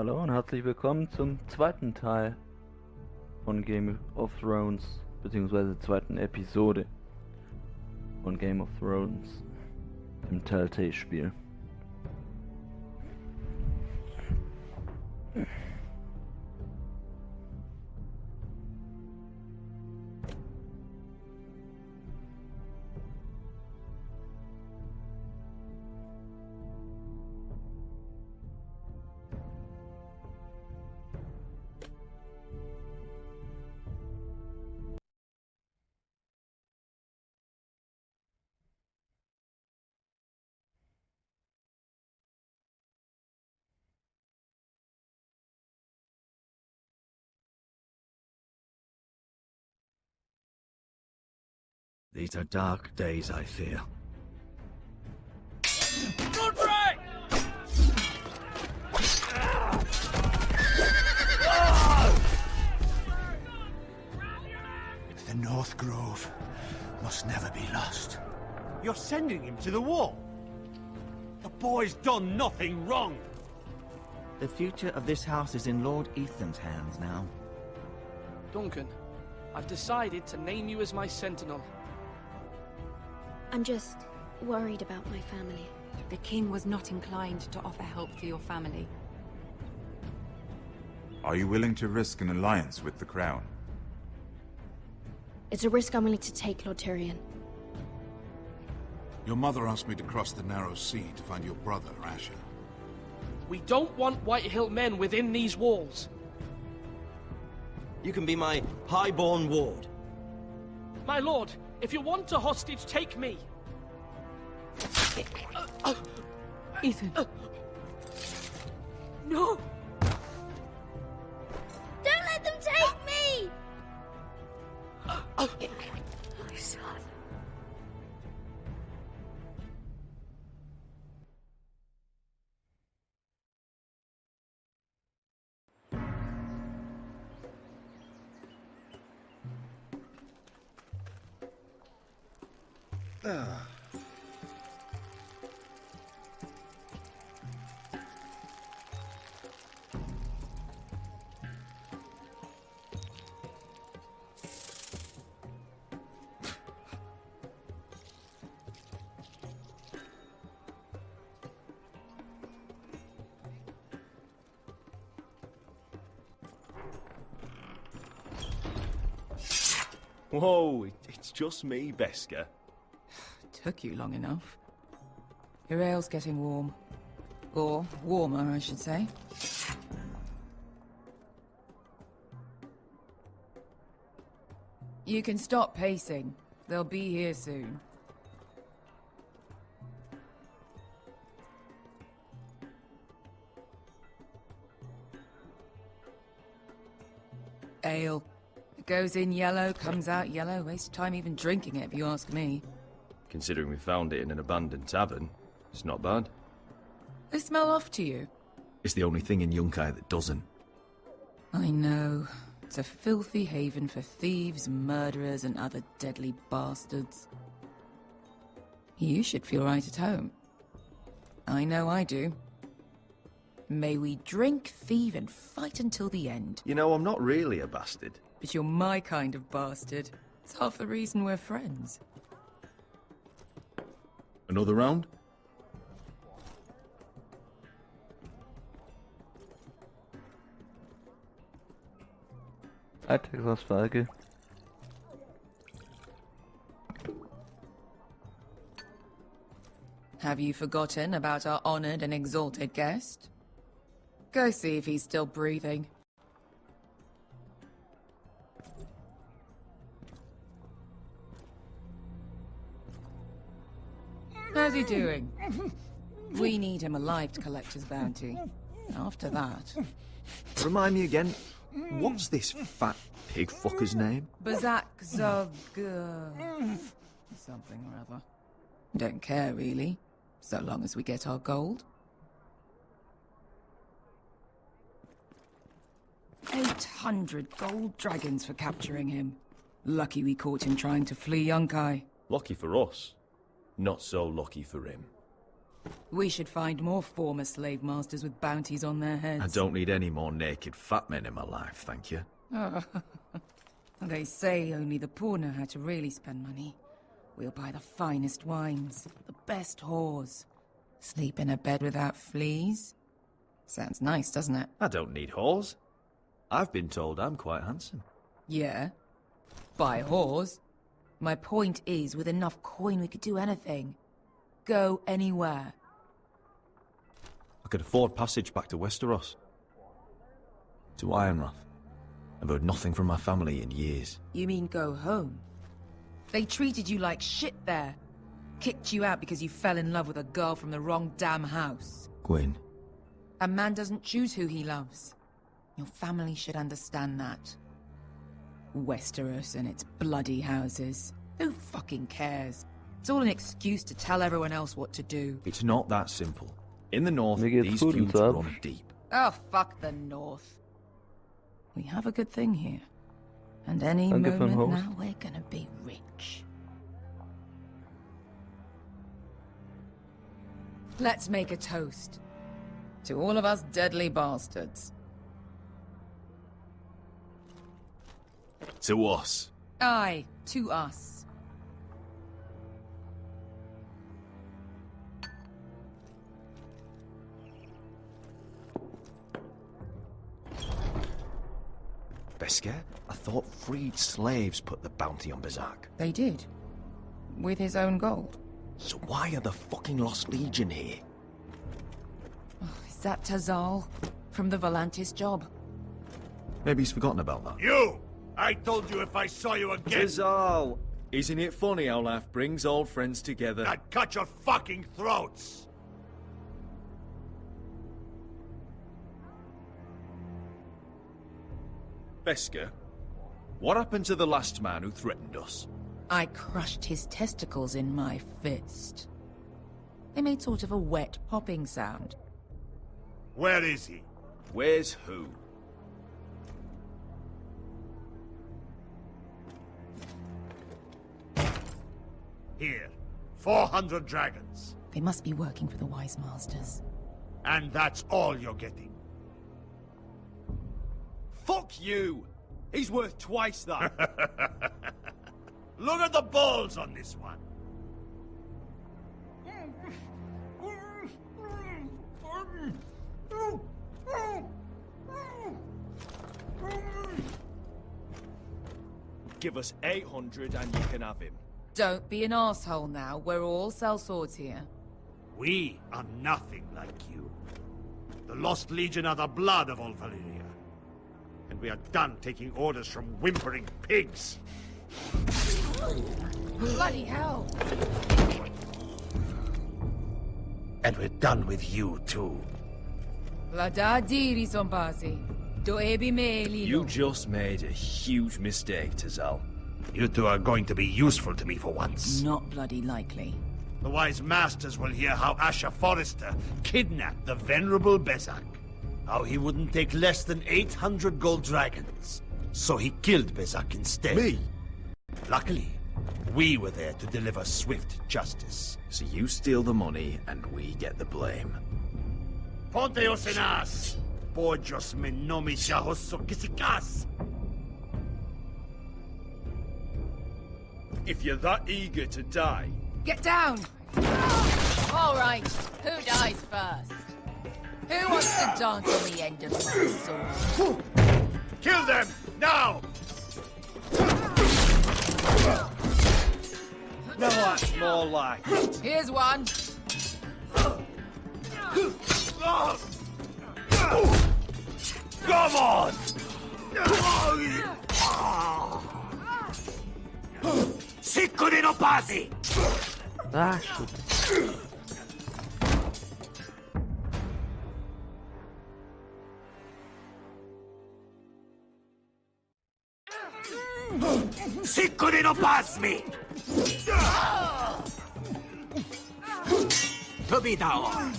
Hallo und herzlich willkommen zum zweiten Teil von Game of Thrones, beziehungsweise zweiten Episode von Game of Thrones im Telltale-Spiel. These are dark days, I fear. Godfrey! The North Grove must never be lost. You're sending him to the wall? The boy's done nothing wrong. The future of this house is in Lord Ethan's hands now. Duncan, I've decided to name you as my sentinel. I'm just worried about my family. The king was not inclined to offer help for your family. Are you willing to risk an alliance with the Crown? It's a risk I'm willing to take, Lord Tyrion. Your mother asked me to cross the narrow sea to find your brother, Asher. We don't want Whitehill men within these walls. You can be my highborn ward. My lord, if you want a hostage, take me. Ethan. No! Don't let them take me! My son. Whoa, it's just me, Beska. Took you long enough. Your ale's getting warm. Or warmer, I should say. You can stop pacing. They'll be here soon. Ale. It goes in yellow, comes out yellow. Waste time even drinking it, if you ask me. Considering we found it in an abandoned tavern, it's not bad. They smell off to you. It's the only thing in Yunkai that doesn't. I know. It's a filthy haven for thieves, murderers, and other deadly bastards. You should feel right at home. I know I do. May we drink, thieve, and fight until the end. You know, I'm not really a bastard. But you're my kind of bastard. It's half the reason we're friends. Another round? Hi, Texas Falke. Have you forgotten about our honored and exalted guest? Go see if he's still breathing. How's he doing? We need him alive to collect his bounty. After that... Remind me again, what's this fat pig fucker's name? Bazak Zog... something or other. Don't care, really. So long as we get our gold. 800 gold dragons for capturing him. Lucky we caught him trying to flee Yunkai. Lucky for us. Not so lucky for him. We should find more former slave masters with bounties on their heads. I don't need any more naked fat men in my life, thank you. They say only the poor know how to really spend money. We'll buy the finest wines, the best whores. Sleep in a bed without fleas? Sounds nice, doesn't it? I don't need whores. I've been told I'm quite handsome. Yeah. Buy whores. My point is, with enough coin we could do anything. Go anywhere. I could afford passage back to Westeros. To Ironrath. I've heard nothing from my family in years. You mean go home? They treated you like shit there. Kicked you out because you fell in love with a girl from the wrong damn house. Gwyn. A man doesn't choose who he loves. Your family should understand that. Westeros and its bloody houses. Who fucking cares? It's all an excuse to tell everyone else what to do. It's not that simple. In the north, Mir geht's these gut feuds und so. run deep. Oh, fuck the North. We have a good thing here. And any Danke für den moment Host. now, we're gonna be rich. Let's make a toast. To all of us deadly bastards. To us. Aye, to us. Besker? I thought freed slaves put the bounty on Berserk. They did. With his own gold. So why are the fucking Lost Legion here? Is that Tazal? From the Volantis job? Maybe he's forgotten about that. You! I told you if I saw you again, Tizal! Isn't it funny how life brings old friends together? I'd cut your fucking throats! Besker, what happened to the last man who threatened us? I crushed his testicles in my fist. They made sort of a wet popping sound. Where is he? Where's who? Here. 400 dragons. They must be working for the Wise Masters. And that's all you're getting. Fuck you! He's worth twice that. Look at the balls on this one. Give us 800 and you can have him. Don't be an asshole now. We're all sellswords here. We are nothing like you. The Lost Legion are the blood of all Valyria. And we are done taking orders from whimpering pigs. Bloody hell! And we're done with you, too. Vladadiri Zombasi. Doebi meli. You just made a huge mistake, Tazal. You two are going to be useful to me for once. Not bloody likely. The Wise Masters will hear how Asher Forrester kidnapped the venerable Bezak. How he wouldn't take less than 800 gold dragons. So he killed Bezak instead. Me? Luckily, we were there to deliver swift justice. So you steal the money and we get the blame. Ponteos en as! Pojos me nomi chahoso kisikas! If you're that eager to die... Get down! All right, who dies first? Who wants to dance on the end of my sword? Kill them! Now! No, that's more like it. Here's one. Come on! Sicco di no pasi! Ah, shit. Sicco di no pasmi! Tobitao!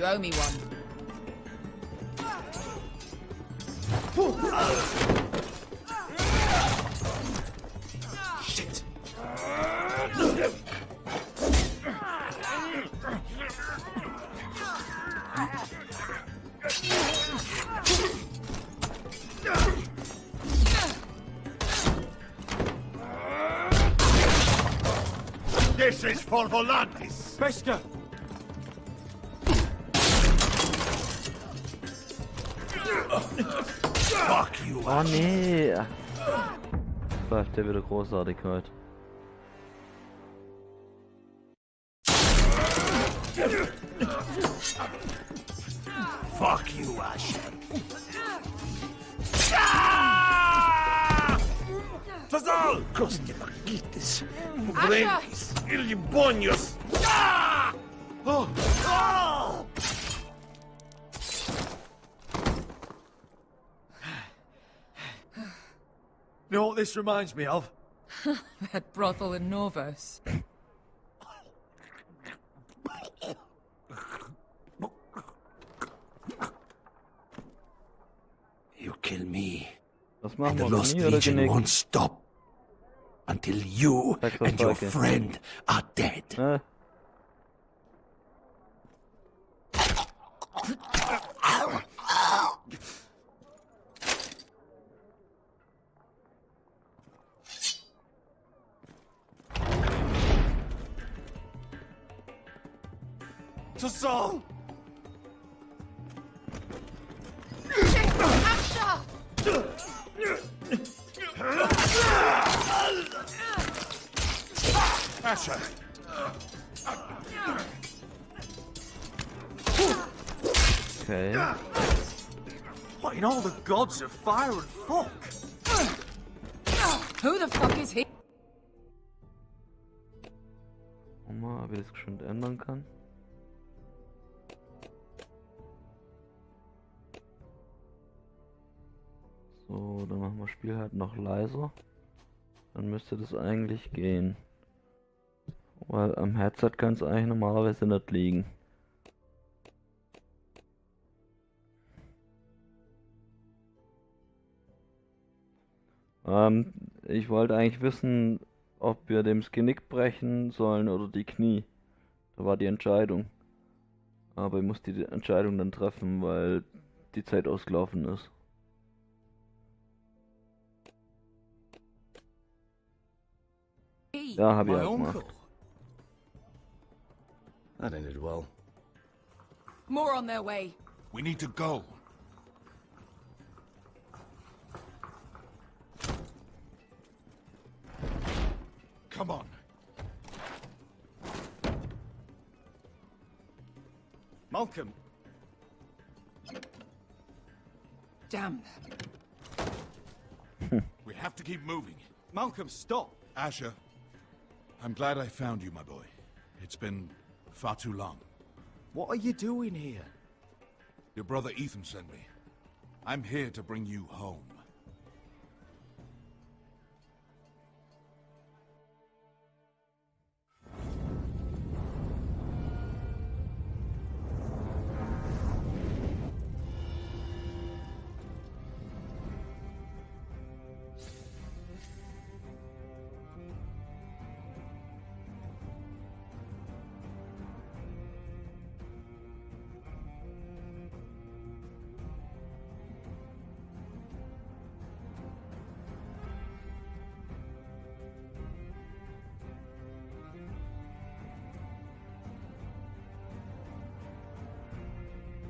You owe me one. Shit! This is for Volantis! Bester! Fuck you! Oh nee! Läuft der wieder großartig heute. Fuck you, Asher! Fazal! Coste Marquites! Brandis! Ilibonios! Oh! Oh! You know what this reminds me of? That brothel in Norvos. You kill me, Was and machen the wir? Lost Knie oder Legion Genick? won't stop until you and your Sacrifice. friend are dead. To Saul! Asher! Okay. What in all the gods of fire and fuck? Who the fuck is he? Guck mal, ob ich das bestimmt ändern kann. So, dann machen wir das Spiel halt noch leiser. Dann müsste das eigentlich gehen. Weil am Headset kann es eigentlich normalerweise nicht liegen. Ich wollte eigentlich wissen, ob wir dem das Genick brechen sollen oder die Knie. Da war die Entscheidung. Aber ich muss die Entscheidung dann treffen, weil die Zeit ausgelaufen ist. Ja, habe ich My auch uncle. gemacht. That ended well. More on their way. We need to go. Come on. Malcolm! Damn. We have to keep moving. Malcolm, stop! Asher, I'm glad I found you, my boy. It's been far too long. What are you doing here? Your brother Ethan sent me. I'm here to bring you home.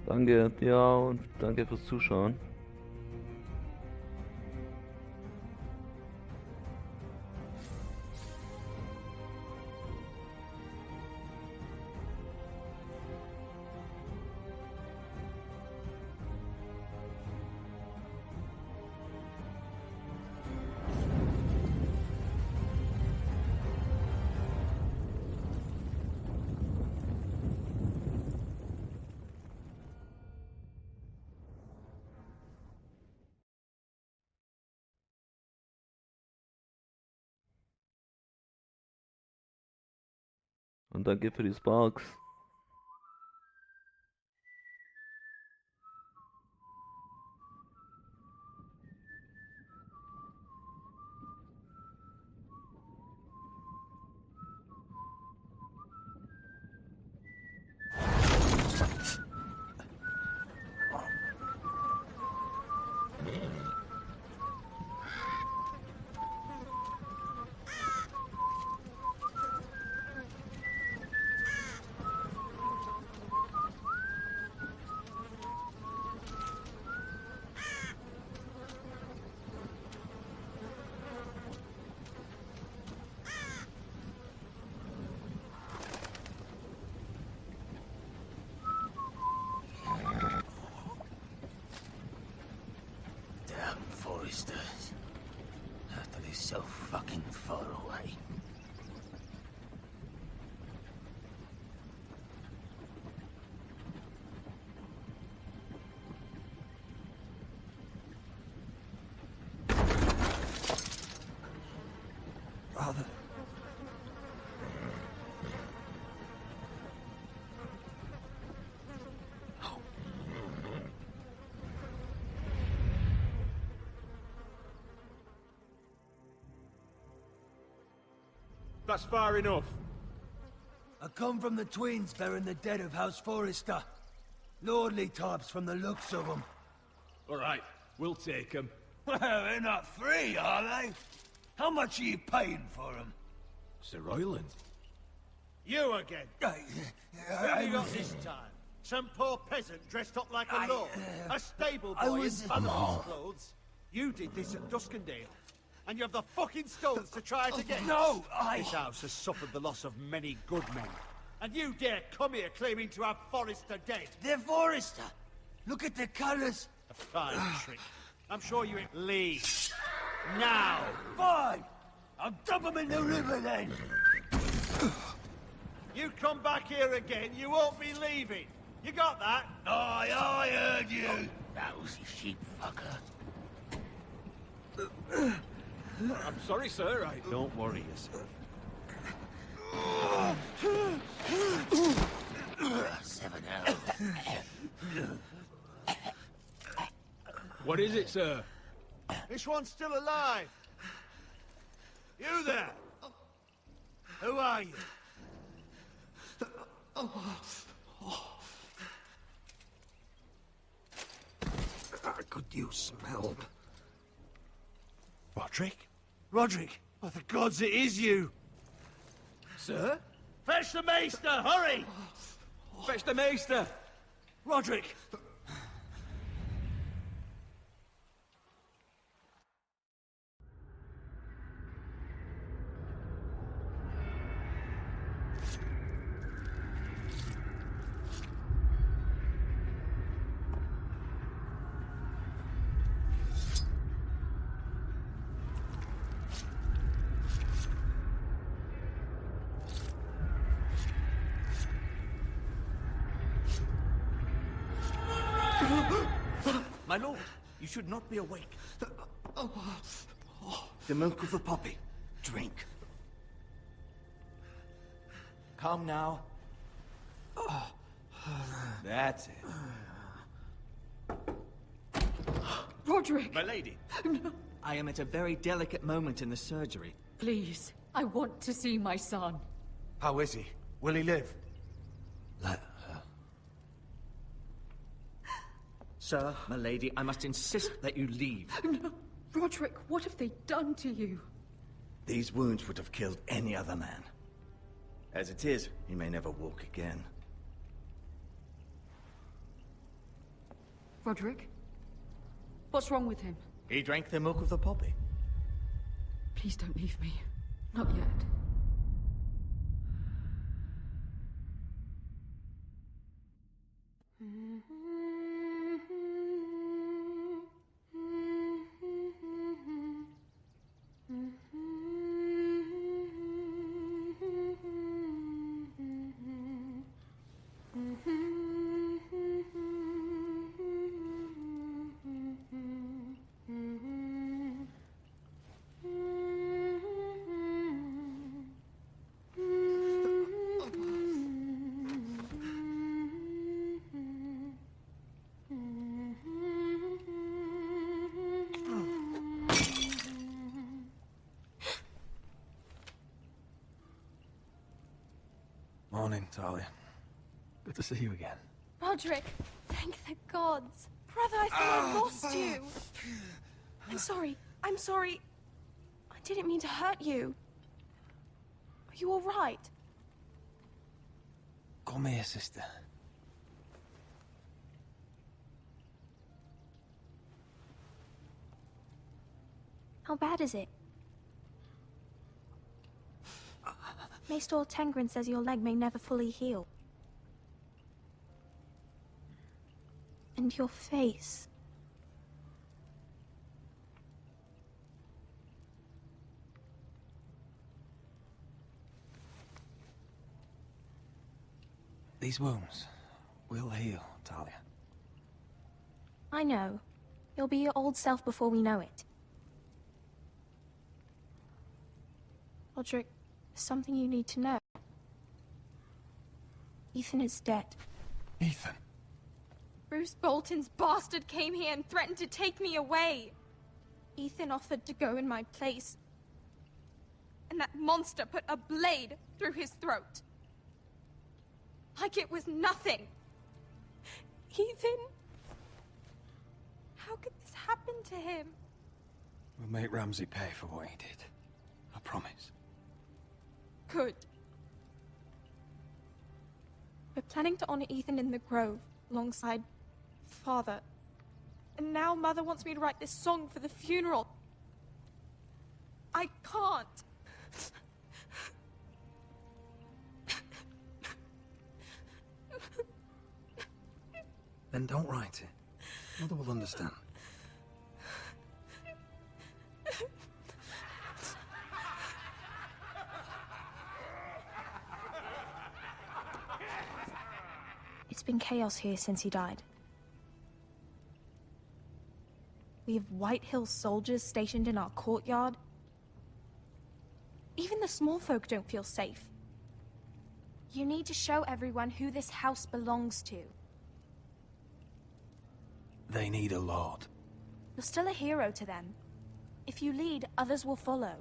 Danke, ja, und danke fürs Zuschauen. Und danke für die Sparks. Foresters. That is so fucking far away. Father. That's far enough. I come from the twins bearing the dead of House Forrester. Lordly types from the looks of them. All right, we'll take them. Well, they're not free, are they? How much are you paying for them? Sir Royland. You again. Who have you got this time? Some poor peasant dressed up like a lord? A stable boy in father's clothes? You did this at Duskendale. And you have the fucking stones to try it again? No, This house has suffered the loss of many good men. And you dare come here claiming to have Forrester dead? They're Forrester. Look at the colours. A fine trick. I'm sure you ain't leave. Now! Fine! I'll dump them in the river then! You come back here again, you won't be leaving. You got that? Aye, I heard you! Lousy sheep fucker. I'm sorry, sir. Don't worry yourself. 7 hours. What is it, sir? This one's still alive. You there? Who are you? Could you smell? Roderick? Roderick! By the gods, it is you! Sir? Fetch the maester, hurry! Fetch the maester! Roderick! My lord, you should not be awake. The milk of the poppy. Drink. Calm now. That's it. Roderick! My lady. I am at a very delicate moment in the surgery. Please, I want to see my son. How is he? Will he live? Let her. Sir, my lady, I must insist that you leave. No. Roderick, what have they done to you? These wounds would have killed any other man. As it is, he may never walk again. Roderick? What's wrong with him? He drank the milk of the poppy. Please don't leave me. Not yet. Morning, Talia. Good to see you again. Roderick, thank the gods. Brother, I thought I lost you. I'm sorry. I'm sorry. I didn't mean to hurt you. Are you all right? Come here, sister. How bad is it? Maester Tengrin says your leg may never fully heal. And your face. These wounds will heal, Talia. I know. You'll be your old self before we know it. Roderick, there's something you need to know. Ethan is dead. Ethan? Bruce Bolton's bastard came here and threatened to take me away. Ethan offered to go in my place. And that monster put a blade through his throat. Like it was nothing. Ethan? How could this happen to him? We'll make Ramsey pay for what he did. I promise. Good. We're planning to honor Ethan in the Grove, alongside Father. And now Mother wants me to write this song for the funeral. I can't. Then don't write it. Mother will understand. It's been chaos here since he died. We have White Hill soldiers stationed in our courtyard. Even the small folk don't feel safe. You need to show everyone who this house belongs to. They need a lord. You're still a hero to them. If you lead, others will follow.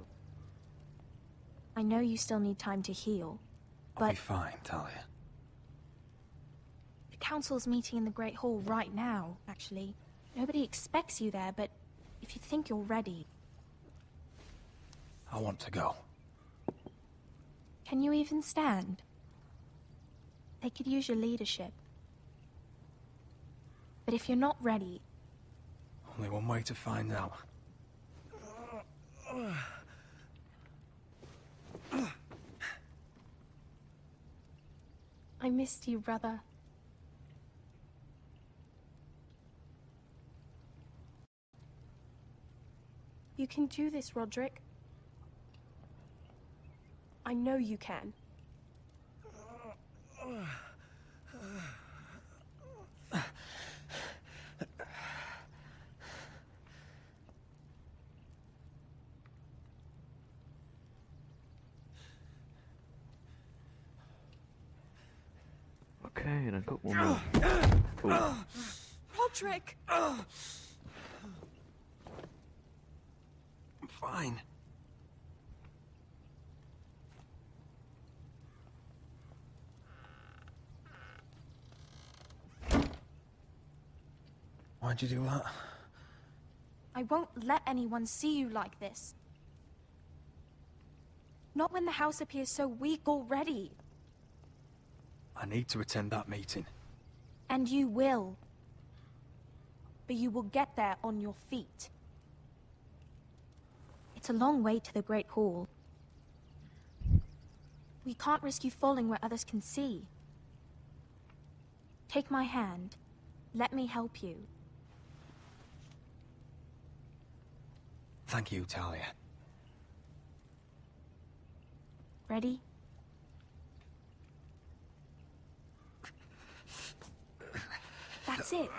I know you still need time to heal, but... I'll be fine, Talia. The council's meeting in the Great Hall right now, actually. Nobody expects you there, but if you think you're ready... I want to go. Can you even stand? They could use your leadership. But if you're not ready... Only one way to find out. I missed you, brother. You can do this, Roderick. I know you can. Okay, dann gucken wir mal. Oh. Roderick! I'm fine. Why'd you do that? I won't let anyone see you like this. Not when the house appears so weak already. I need to attend that meeting. And you will. But you will get there on your feet. It's a long way to the Great Hall. We can't risk you falling where others can see. Take my hand. Let me help you. Thank you, Talia. Ready? That's it.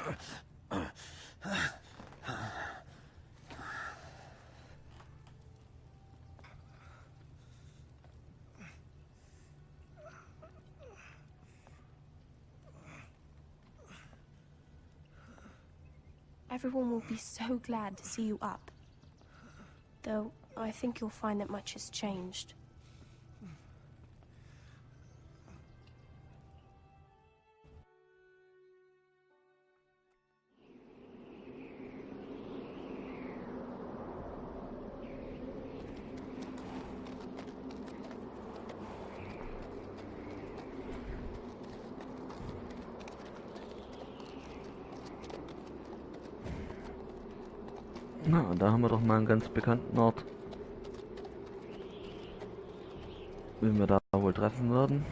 Everyone will be so glad to see you up. Though, I think you'll find that much has changed. Na, da haben wir doch mal einen ganz bekannten Ort. Wen wir da wohl treffen werden.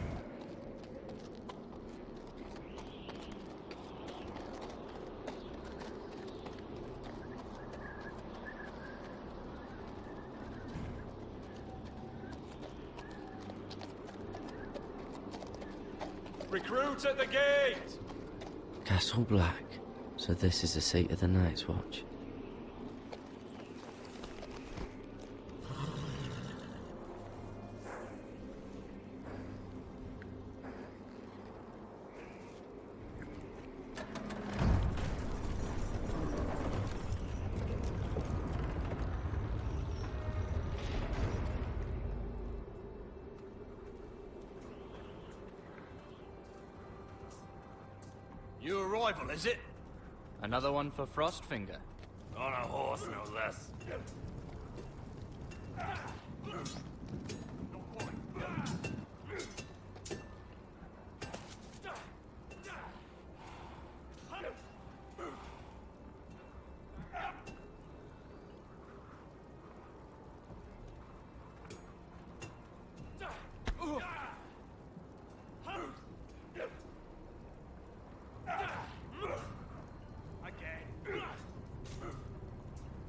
Recruits at the gate! Castle Black. So this is the seat of the Night's Watch. New arrival, is it? Another one for Frostfinger. On a horse, no less.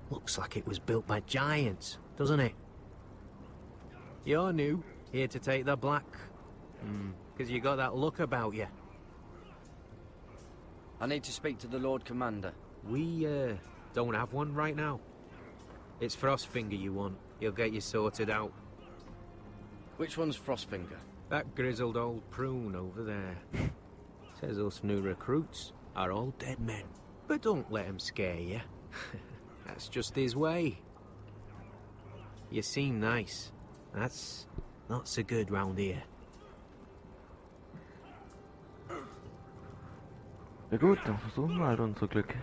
Looks like it was built by giants, doesn't it? You're new, here to take the black. Because you got that look about you. I need to speak to the Lord Commander. We, don't have one right now. It's Frostfinger you want. He'll get you sorted out. Which one's Frostfinger? That grizzled old prune over there. Says us new recruits are all dead men. But don't let him scare you. That's just his way. You seem nice. That's not so good round here. Ja gut, dann versuchen wir halt unser Glück.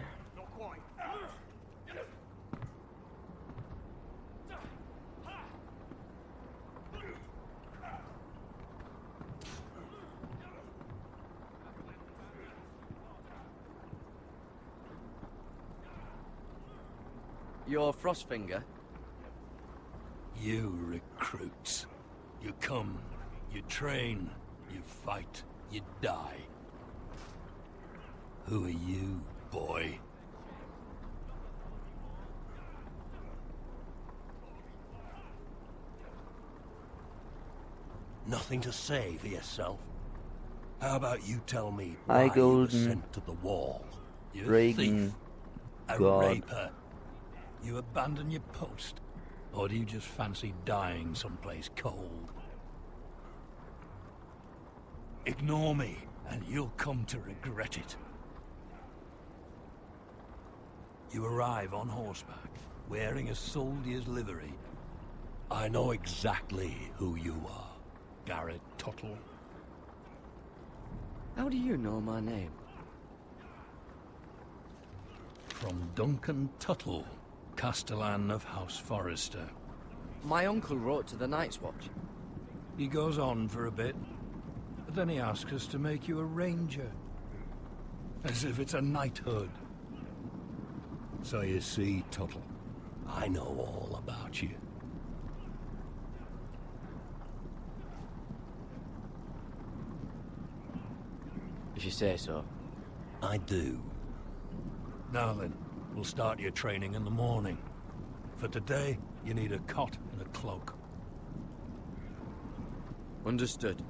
You're Frostfinger? You recruits. You come, you train, you fight, you die. Who are you, boy? Nothing to say for yourself? How about you tell me why you were sent to the wall? You're a thief, a raper. You abandon your post? Or do you just fancy dying someplace cold? Ignore me, and you'll come to regret it. You arrive on horseback, wearing a soldier's livery. I know exactly who you are, Garrett Tuttle. How do you know my name? From Duncan Tuttle, Castellan of House Forrester. My uncle wrote to the Night's Watch. He goes on for a bit, but then he asks us to make you a ranger. As if it's a knighthood. So you see, Tuttle, I know all about you. If you say so. I do. Now then, we'll start your training in the morning. For today, you need a cot and a cloak. Understood.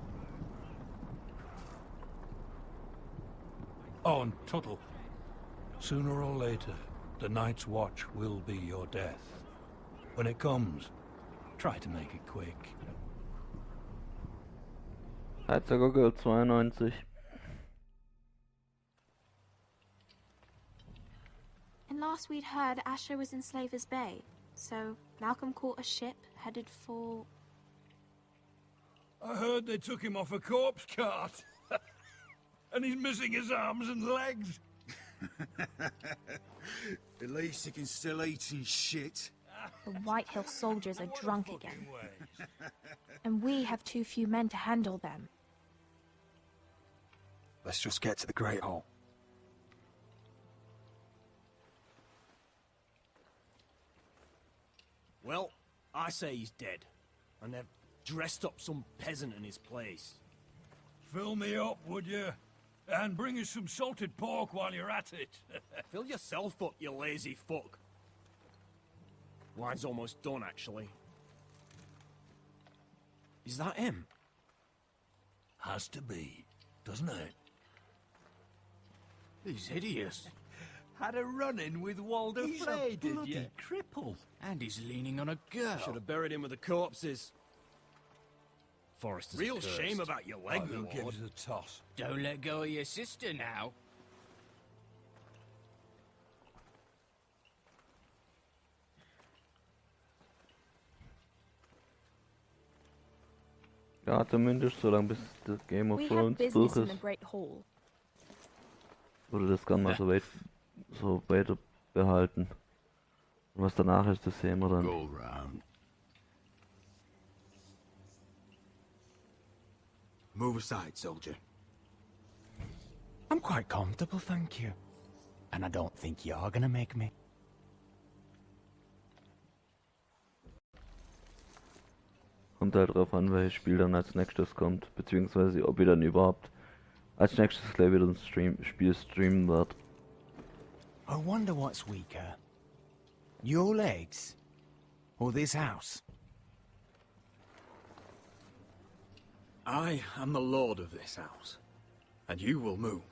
Oh, and Tuttle, sooner or later, the Night's Watch will be your death. When it comes, try to make it quick. Heizergockel 92. And last we'd heard Asher was in Slaver's Bay, so Malcolm caught a ship headed for... I heard they took him off a corpse cart. And he's missing his arms and legs. At least he can still eat and shit. The White Hill soldiers are drunk again. And we have too few men to handle them. Let's just get to the Great Hall. Well, I say he's dead. And they've dressed up some peasant in his place. Fill me up, would you? And bring us some salted pork while you're at it. Fill yourself up, you lazy fuck. Wine's almost done, actually. Is that him? Has to be. doesn't it? He's hideous. Had a run-in with Walder He's Frey, a did bloody you? Cripple. And he's leaning on a girl. Should have buried him with the corpses. Forrester's Real cursed. shame about your leg, Who my gives lord. it a toss? Don't let go of your sister now. Ja, zumindest solange bis das Game of We have Thrones durch business in the ist, Great Hall. würde das gerne mal so weiter behalten. Und was danach ist, das sehen wir dann. Go round. Move aside, soldier. I'm quite comfortable, thank you. And I don't think you're gonna make me. Kommt halt drauf an, welches Spiel dann als nächstes kommt, beziehungsweise ob ich dann überhaupt als nächstes gleich wieder ein Spiel streamen wird. I wonder what's weaker. Your legs? Or this house? I am the lord of this house, and you will move.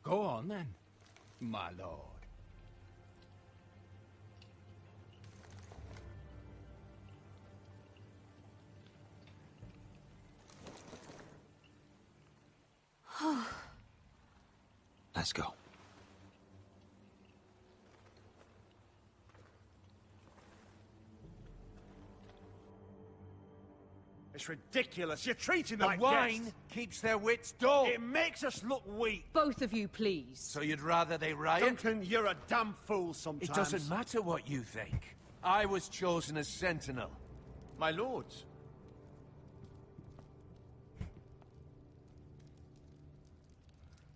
Go on then, my lord. Let's go. It's ridiculous. You're treating The like wine guests. keeps their wits dull. It makes us look weak. Both of you, please. So you'd rather they riot? Duncan, you're a damn fool sometimes. It doesn't matter what you think. I was chosen as sentinel. My lords.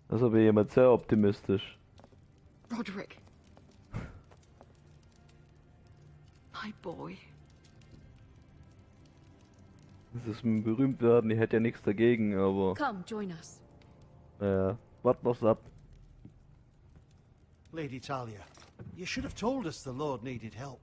Das ist aber jemand sehr optimistisch. Roderick. My boy. Das ist ein berühmt werden, ich hätte ja nichts dagegen, aber Come, join us. warten wir's ab. Lady Talia, you should have told us the Lord needed help.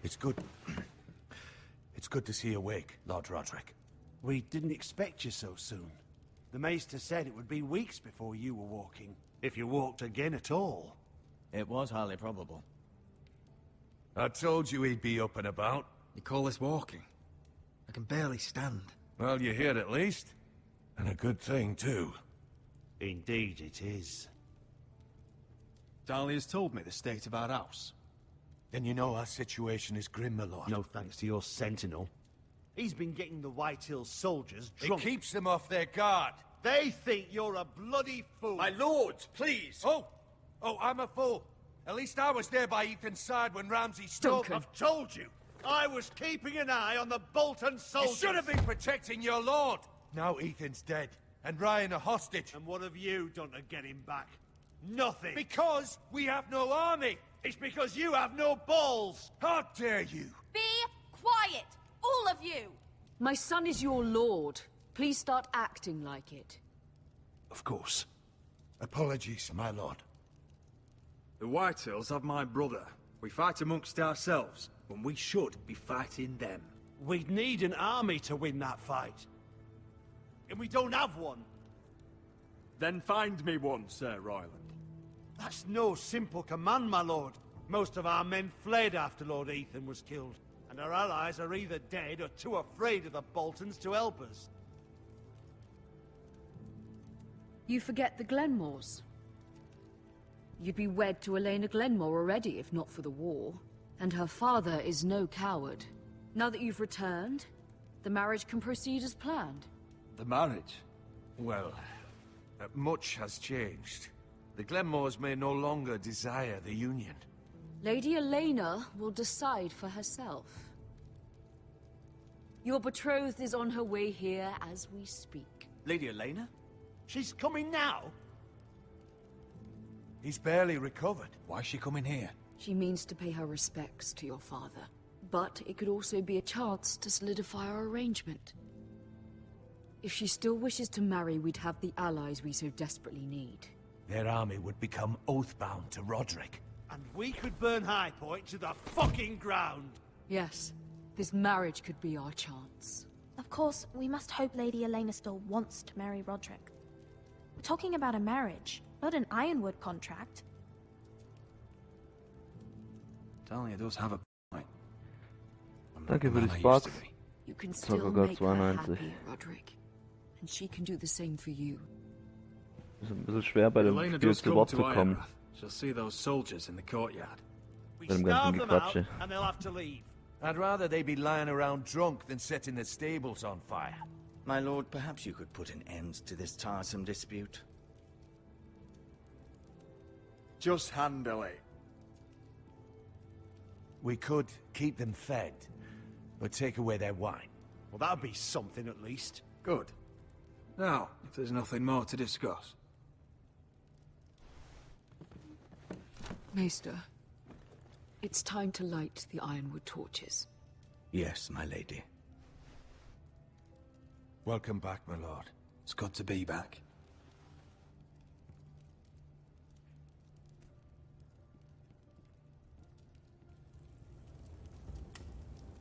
It's good. It's good to see you awake, Lord Roderick. We didn't expect you so soon. The Maester said it would be weeks before you were walking, if you walked again at all. It was highly probable. I told you he'd be up and about. You call this walking? I can barely stand. Well, you're here at least. And a good thing, too. Indeed it is. Dahlia's told me the state of our house. Then you know our situation is grim, my lord. No thanks to your sentinel. He's been getting the White Hills soldiers drunk. It keeps them off their guard. They think you're a bloody fool. My lords, please! Oh, I'm a fool. At least I was there by Ethan's side when Ramsay stole... I've told you. I was keeping an eye on the Bolton You soldiers. should have been protecting your lord. Now Ethan's dead, and Ryan a hostage. And what have you done to get him back? Nothing. Because we have no army. It's because you have no balls. How dare you? Be quiet, all of you. My son is your lord. Please start acting like it. Of course. Apologies, my lord. The Whitehills have my brother. We fight amongst ourselves, when we should be fighting them. We'd need an army to win that fight. And we don't have one. Then find me one, Sir Royland. That's no simple command, my lord. Most of our men fled after Lord Ethan was killed, and our allies are either dead or too afraid of the Boltons to help us. You forget the Glenmores. You'd be wed to Elena Glenmore already, if not for the war. And her father is no coward. Now that you've returned, the marriage can proceed as planned. The marriage? Well, much has changed. The Glenmores may no longer desire the union. Lady Elena will decide for herself. Your betrothed is on her way here as we speak. Lady Elena? She's coming now? He's barely recovered. Why is she coming here? She means to pay her respects to your father. But it could also be a chance to solidify our arrangement. If she still wishes to marry, we'd have the allies we so desperately need. Their army would become oath-bound to Roderick. And we could burn High Point to the fucking ground! Yes, this marriage could be our chance. Of course, we must hope Lady Elena still wants to marry Roderick. We're talking about a marriage, not an Ironwood contract. Talia does have a point. Danke für die Sparks. You can still make her happy, Roderick. And she can do the same for you. Ist ein bisschen schwer bei dem Elena Spiel does zu come Wort to zu kommen. Ironrath. She'll see those soldiers in the courtyard. We Mit dem ganzen starve them out, Gequatsche. and they'll have to leave. I'd rather they be lying around drunk than setting the stables on fire. My lord, perhaps you could put an end to this tiresome dispute. Just handily. We could keep them fed, but take away their wine. Well, that'd be something at least. Good. Now, if there's nothing more to discuss. Maester, it's time to light the Ironwood torches. Yes, my lady. Welcome back, my lord. It's good to be back.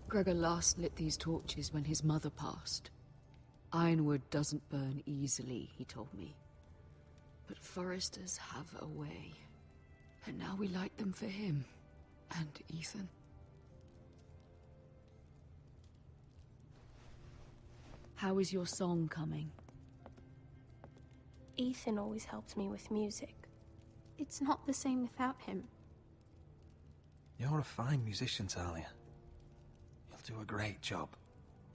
Gregor last lit these torches when his mother passed. Ironwood doesn't burn easily, he told me. But foresters have a way. And now we light them for him. And Ethan. How is your song coming? Ethan always helps me with music. It's not the same without him. You're a fine musician, Talia. You'll do a great job.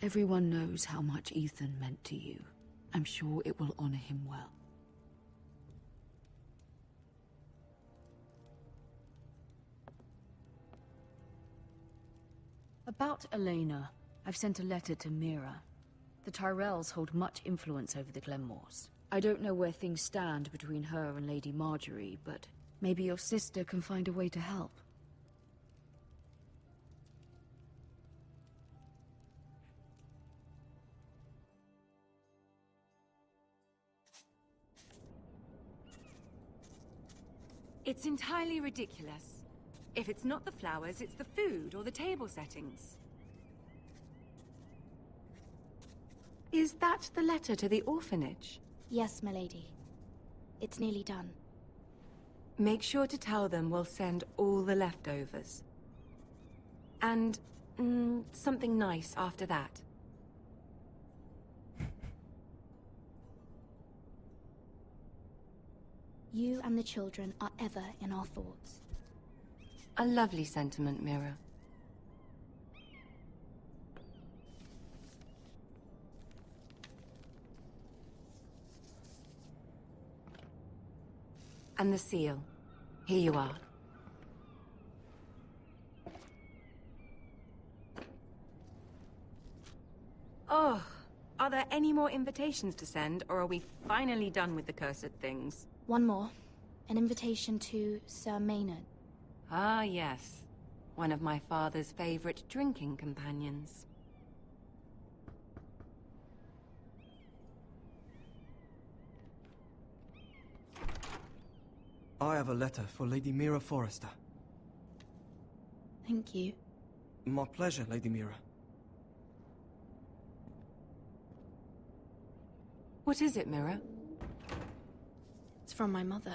Everyone knows how much Ethan meant to you. I'm sure it will honor him well. About Elena, I've sent a letter to Mira. The Tyrells hold much influence over the Glenmores. I don't know where things stand between her and Lady Marjorie, but maybe your sister can find a way to help. It's entirely ridiculous. If it's not the flowers, it's the food or the table settings. Is that the letter to the orphanage? Yes, my lady. It's nearly done. Make sure to tell them we'll send all the leftovers. And, something nice after that. You and the children are ever in our thoughts. A lovely sentiment, Mira. And the seal. Here you are. Oh, are there any more invitations to send, or are we finally done with the cursed things? One more. An invitation to Sir Maynard. Ah, yes. One of my father's favorite drinking companions. I have a letter for Lady Mira Forrester. Thank you. My pleasure, Lady Mira. What is it, Mira? It's from my mother.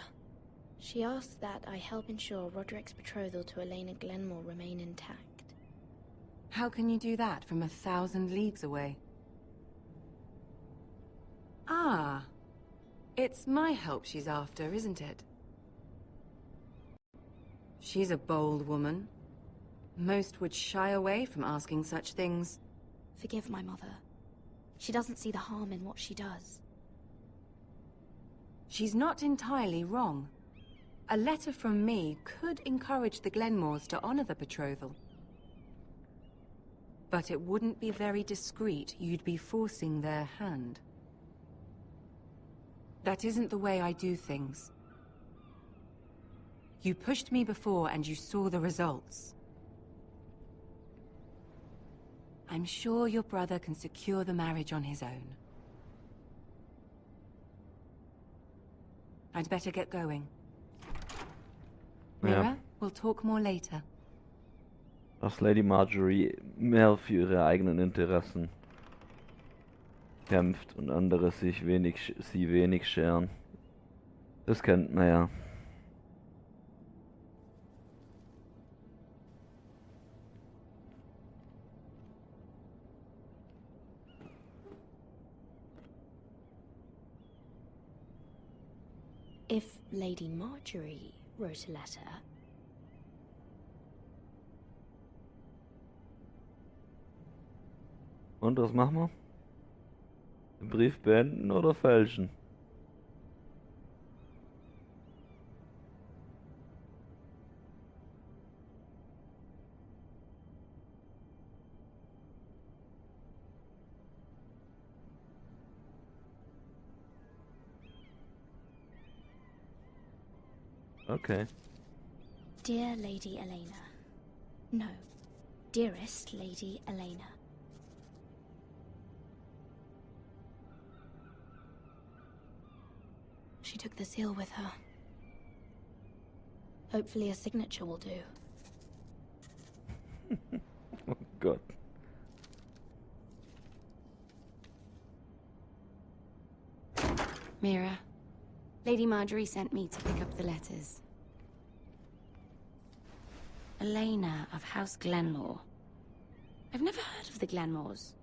She asks that I help ensure Roderick's betrothal to Elena Glenmore remain intact. How can you do that from 1,000 leagues away? Ah. It's my help she's after, isn't it? She's a bold woman. Most would shy away from asking such things. Forgive my mother. She doesn't see the harm in what she does. She's not entirely wrong. A letter from me could encourage the Glenmores to honor the betrothal. But it wouldn't be very discreet. You'd be forcing their hand. That isn't the way I do things. You pushed me before and you saw the results. I'm sure your brother can secure the marriage on his own. I'd better get going. Mira, we'll talk more later. Dass Lady Marjorie mehr für ihre eigenen Interessen kämpft und andere sie wenig scheren. Das kennt man ja. If Lady Marjorie wrote a letter... Und was machen wir? Den Brief beenden oder fälschen? Okay. Dear Lady Elena. No. Dearest Lady Elena. She took the seal with her. Hopefully a signature will do. Oh Gott. Mira, Lady Marjorie sent me to pick up the letters. Elena of House Glenmore. I've never heard of the Glenmores.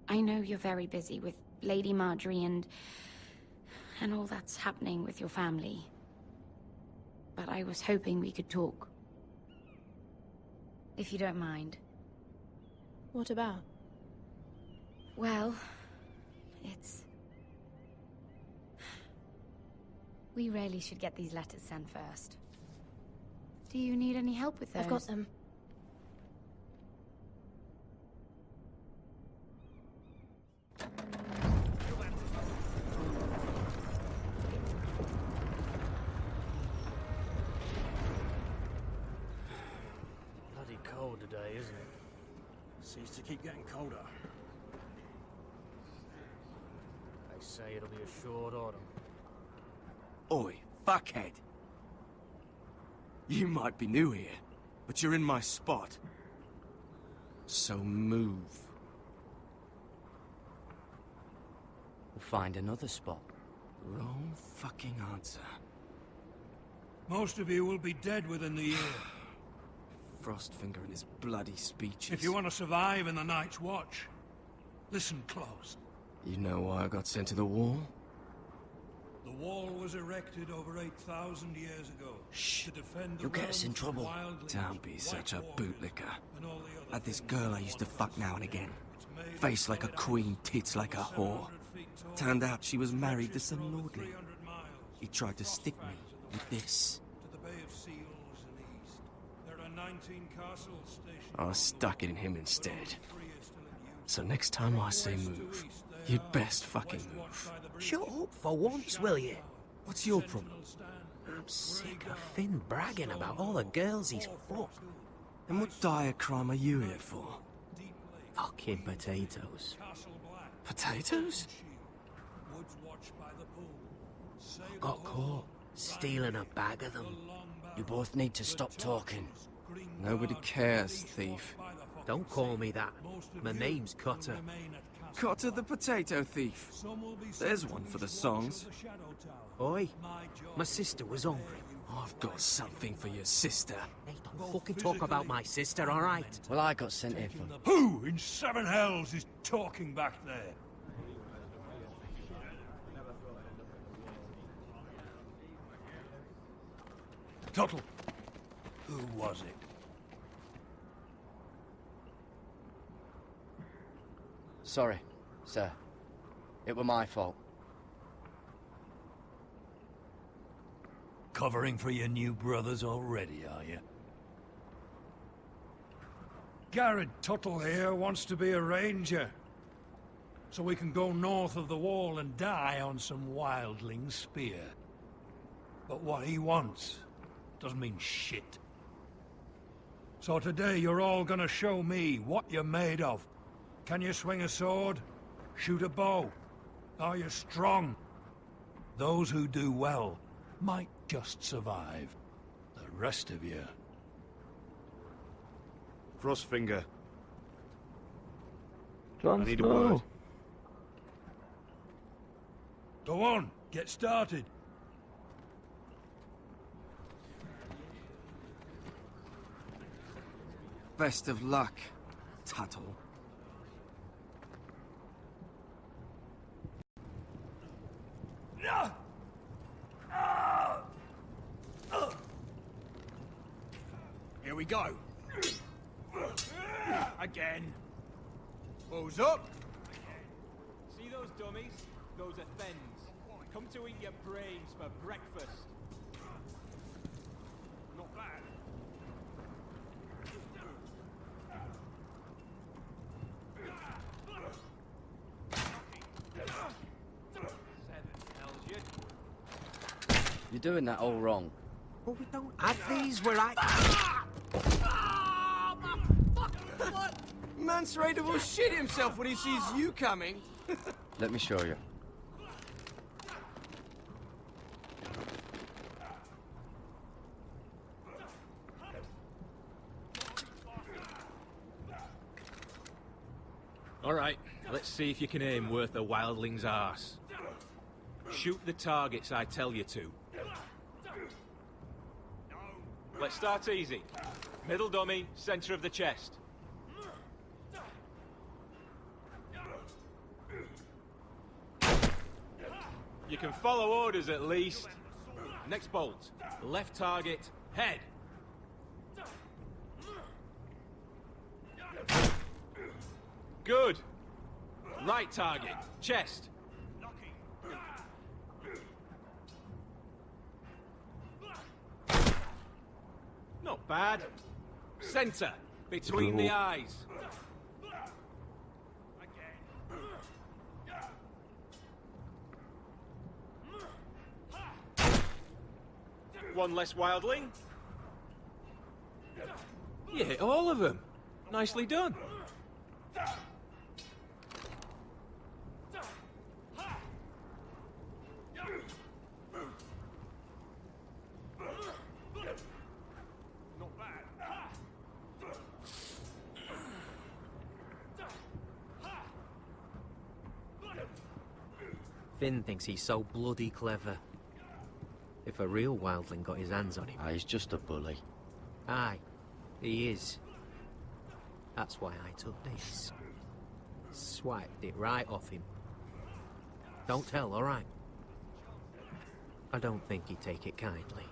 I know you're very busy with Lady Marjorie and all that's happening with your family. But I was hoping we could talk. If you don't mind. What about? Well, it's... We really should get these letters sent first. Do you need any help with those? I've got them. Bloody cold today, isn't it? Seems to keep getting colder. They say it'll be a short autumn. Oi, fuckhead. You might be new here, but you're in my spot. So move. We'll find another spot. Wrong fucking answer. Most of you will be dead within the year. Frostfinger and his bloody speeches. If you want to survive in the Night's Watch, listen close. You know why I got sent to the wall? The wall was erected over 8,000 years ago. Shh. To defend the You'll get us in realms from trouble. wildlings, Don't be such a white warriors, bootlicker. and all the other Had this things girl I that used to want fuck us now and again. It's made Face of like a solid queen, tits like a iron, whore. 700 feet tall, Turned out she was married to some stretches for over lordling. 300 miles. He tried to stick me with this. To the Bay of Seals in the east. There are 19 castles stationed. I stuck it in him instead. So next time I say move, you'd best fucking move. Shut up for once, will you? What's your problem? I'm sick of Finn bragging about all the girls he's fucked. And what dire crime are you here for? Fucking potatoes. Potatoes? Got caught stealing a bag of them. You both need to stop talking. Nobody cares, thief. Don't call me that. My name's Cutter. Cotter the potato thief. There's one for the songs. Oi, my sister was hungry. I've got something for your sister. Hey, don't fucking talk about my sister, alright? Well, I got sent here for... Who in seven hells is talking back there? Tuttle, who was it? Sorry, sir. It were my fault. Covering for your new brothers already, are you? Garrett Tuttle here wants to be a ranger. So we can go north of the wall and die on some wildling spear. But what he wants doesn't mean shit. So today you're all gonna show me what you're made of. Can you swing a sword? Shoot a bow? Are you strong? Those who do well might just survive. The rest of you... Frostfinger. Jon I need a Snow. word. Go on, get started. Best of luck, Tuttle. Here we go. Again. Who's up? See those dummies? Those are thens. Come to eat your brains for breakfast. Not bad. You're doing that all wrong. Well, we don't have these where I... Mance Raider will shit himself when he sees you coming. Let me show you. All right, let's see if you can aim worth a wildling's arse. Shoot the targets I tell you to. Let's start easy. Middle dummy, center of the chest. You can follow orders at least. Next bolt. Left target, head. Good. Right target, chest. Not bad. Center, between the eyes. One less wildling. You hit all of them. Nicely done. Finn thinks he's so bloody clever. If a real wildling got his hands on him... He's just a bully. Aye, he is. That's why I took this. Swiped it right off him. Don't tell, all right? I don't think he'd take it kindly.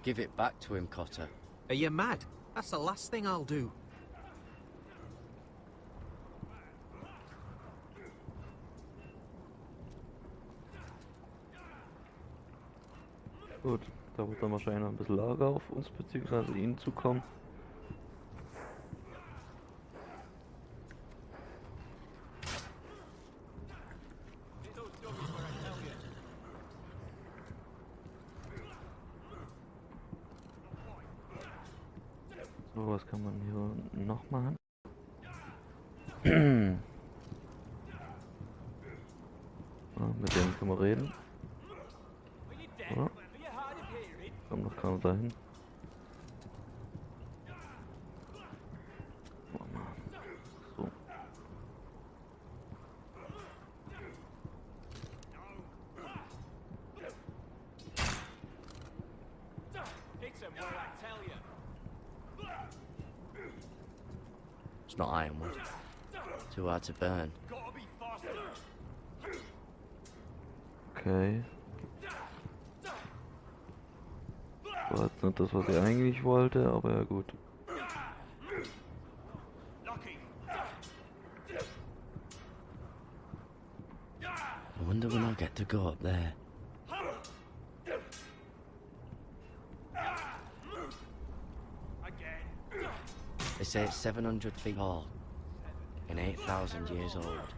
Give it back to him, Cotter. Are you mad? That's the last thing I'll do. Gut, da wird dann wahrscheinlich noch ein bisschen Lager auf uns bzw. ihnen zukommen. So, was kann man hier noch machen? Mit denen können wir reden. Oder? Kommt noch keiner dahin. Oh Mann. So. It's not ironwood. Too hard to burn. Okay. War jetzt nicht das, was ich eigentlich wollte, aber ja gut. I wonder when I'll get to go up there. They say it's 700 feet tall and 8,000 years old.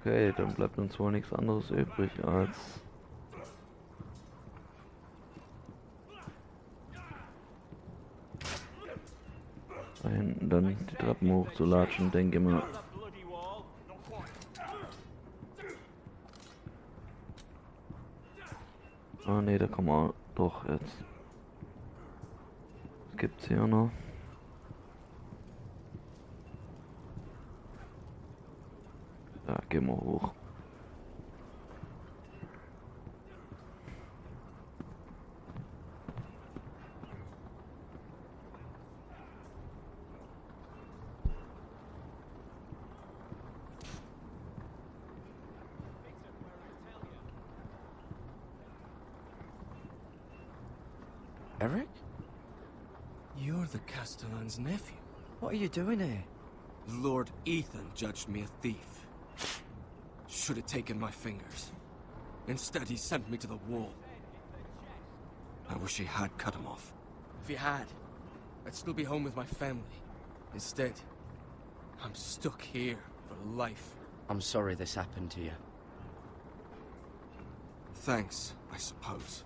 Okay, dann bleibt uns wohl nichts anderes übrig als Da hinten dann die Treppen hochzulatschen, denke ich mal. Ah ne, da kann man doch jetzt. Was gibt's hier noch? Da gehen wir hoch. Eric? You're the Castellan's nephew. What are you doing here? Lord Ethan judged me a thief. Should have taken my fingers. Instead, he sent me to the wall. I wish he had cut him off. If he had, I'd still be home with my family. Instead, I'm stuck here for life. I'm sorry this happened to you. Thanks, I suppose.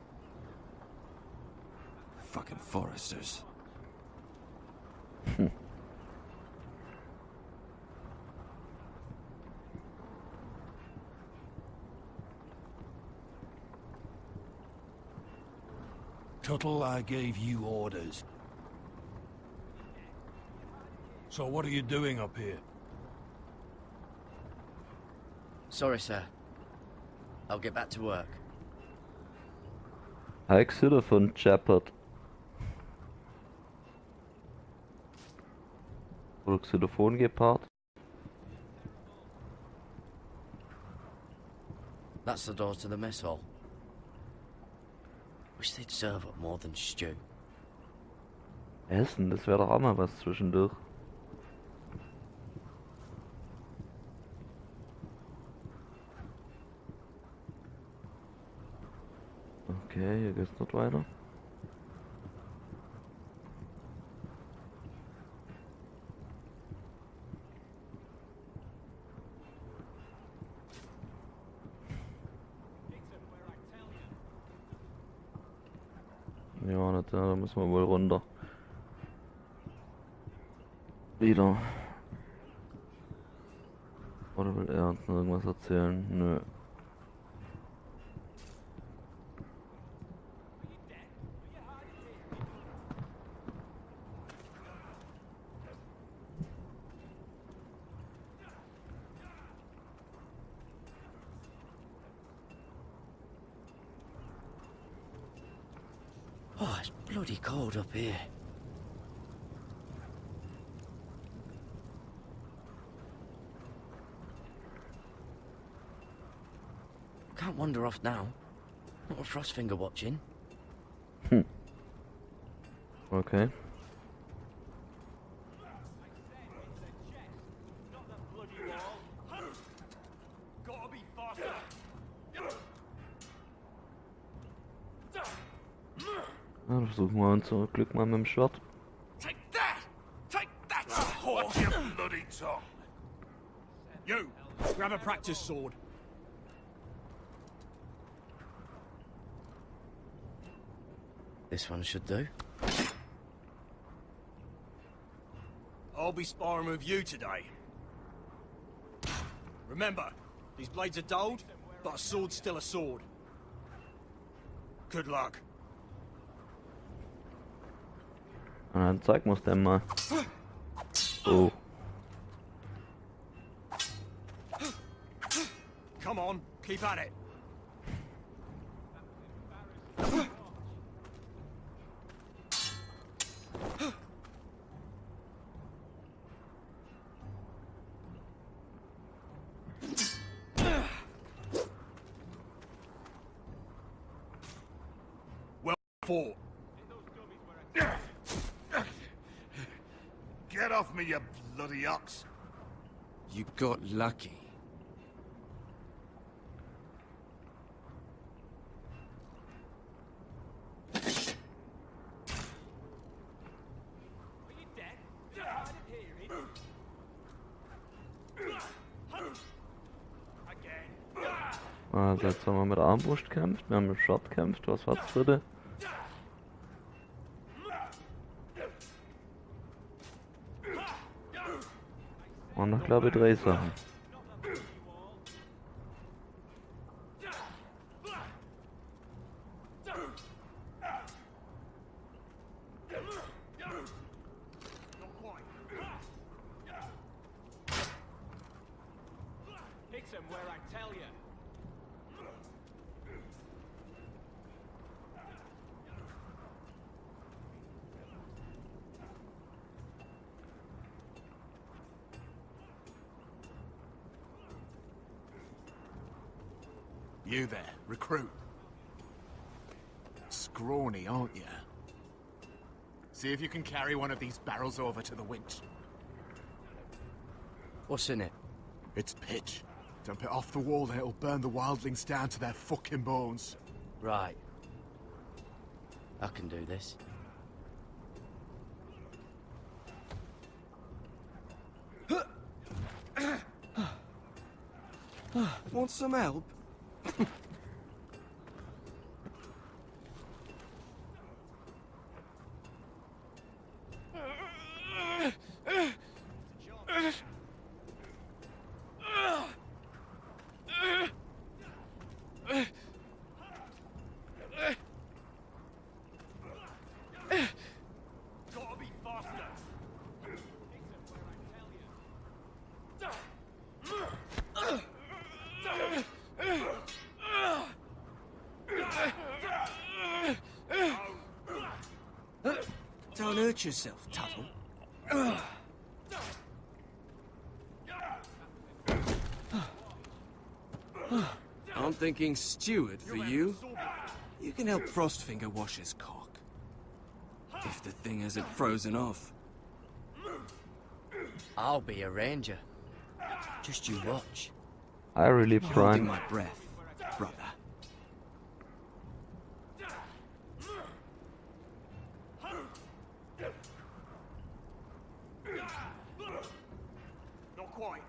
Fucking foresters. Tuttle, I gave you orders. So what are you doing up here? Sorry, sir. I'll get back to work. Hij xylophon Shepard. Oder Xylophon gepaart. That's the door to the mess hall. Wish they'd serve up more than stew. Essen, das wäre doch auch mal was zwischendurch. Okay, hier geht's noch weiter. Ja, da müssen wir wohl runter. Wieder. Oder will er uns noch irgendwas erzählen? Nö. Oh, it's bloody cold up here. Can't wander off now. Not with Frostfinger watching. Okay. Na, versuchen wir unser Glück mal mit dem Schwert. Take that! Take that, you whore! Watch your bloody tongue! You, grab a practice sword. This one should do. I'll be sparring with you today. Remember, these blades are dulled, but a sword's still a sword. Good luck. Na, dann zeig mir's denn mal. Oh. Come on, keep at it. Well fought. Get off me, you bloody ox. You got lucky. Also jetzt haben wir mit Armbrust gekämpft, wir haben mit Schwert gekämpft, was war's dritte? Und noch glaube ich 3 Sachen. Hit him where I tell you. You there, recruit. Scrawny, aren't you? See if you can carry one of these barrels over to the winch. What's in it? It's pitch. Dump it off the wall, then it'll burn the wildlings down to their fucking bones. Right. I can do this. Want some help? Gotta be faster. Don't hurt yourself, Tuttle. I'm thinking steward for you. You can help Frostfinger wash his cock. If the thing hasn't frozen off. I'll be a ranger. Just you watch. I really Holding prime. my breath, brother. Not quite.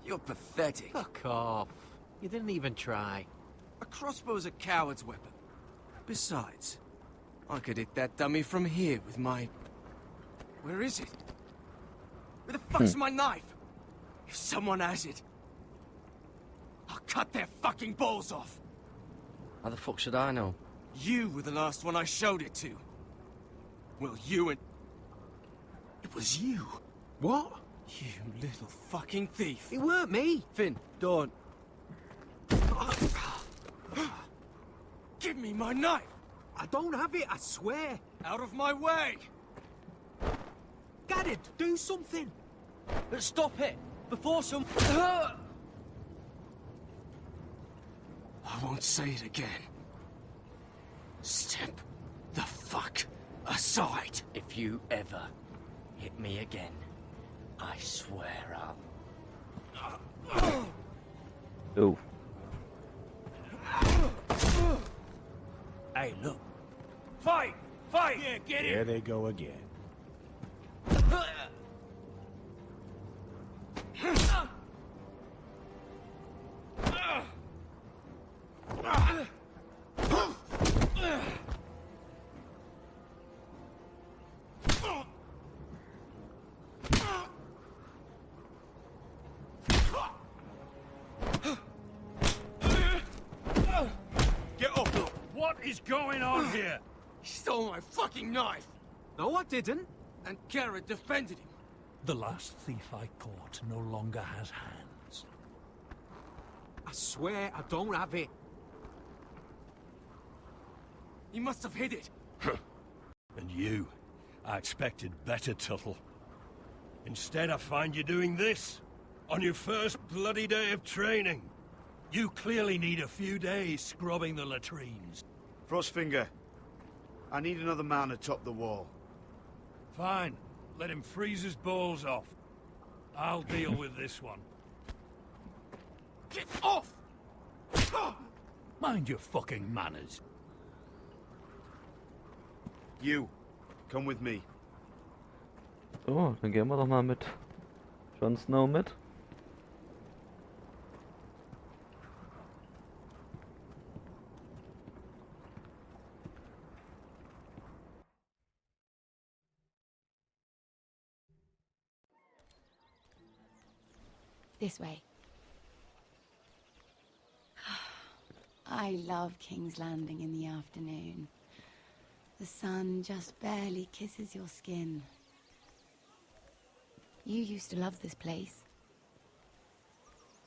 You're pathetic. Fuck off. You didn't even try. A crossbow's a coward's weapon. Besides, I could hit that dummy from here with my... Where is it? Where the fuck's my knife? If someone has it, I'll cut their fucking balls off. How the fuck should I know? You were the last one I showed it to. Well, you and... It was you. What? You little fucking thief. It weren't me. Finn, don't. Give me my knife! I don't have it, I swear. Out of my way! Gaddard, do something. Stop it! Before some... I won't say it again. Step the fuck aside. If you ever hit me again, I swear I'll... Oh. Hey, look. Fight! Fight! Yeah, get Here they go again. Get up! What is going on here? He stole my fucking knife! No, I didn't. And Garrett defended him. The last thief I caught no longer has hands. I swear I don't have it. He must have hid it. And you, I expected better, Tuttle. Instead, I find you doing this on your first bloody day of training. You clearly need a few days scrubbing the latrines. Frostfinger, I need another man atop the wall. Fine. Let him freeze his balls off. I'll deal with this one. Get off! Mind your fucking manners. You, come with me. So, dann gehen wir doch mal mit Jon Snow mit. This way. I love King's Landing in the afternoon. The sun just barely kisses your skin. You used to love this place.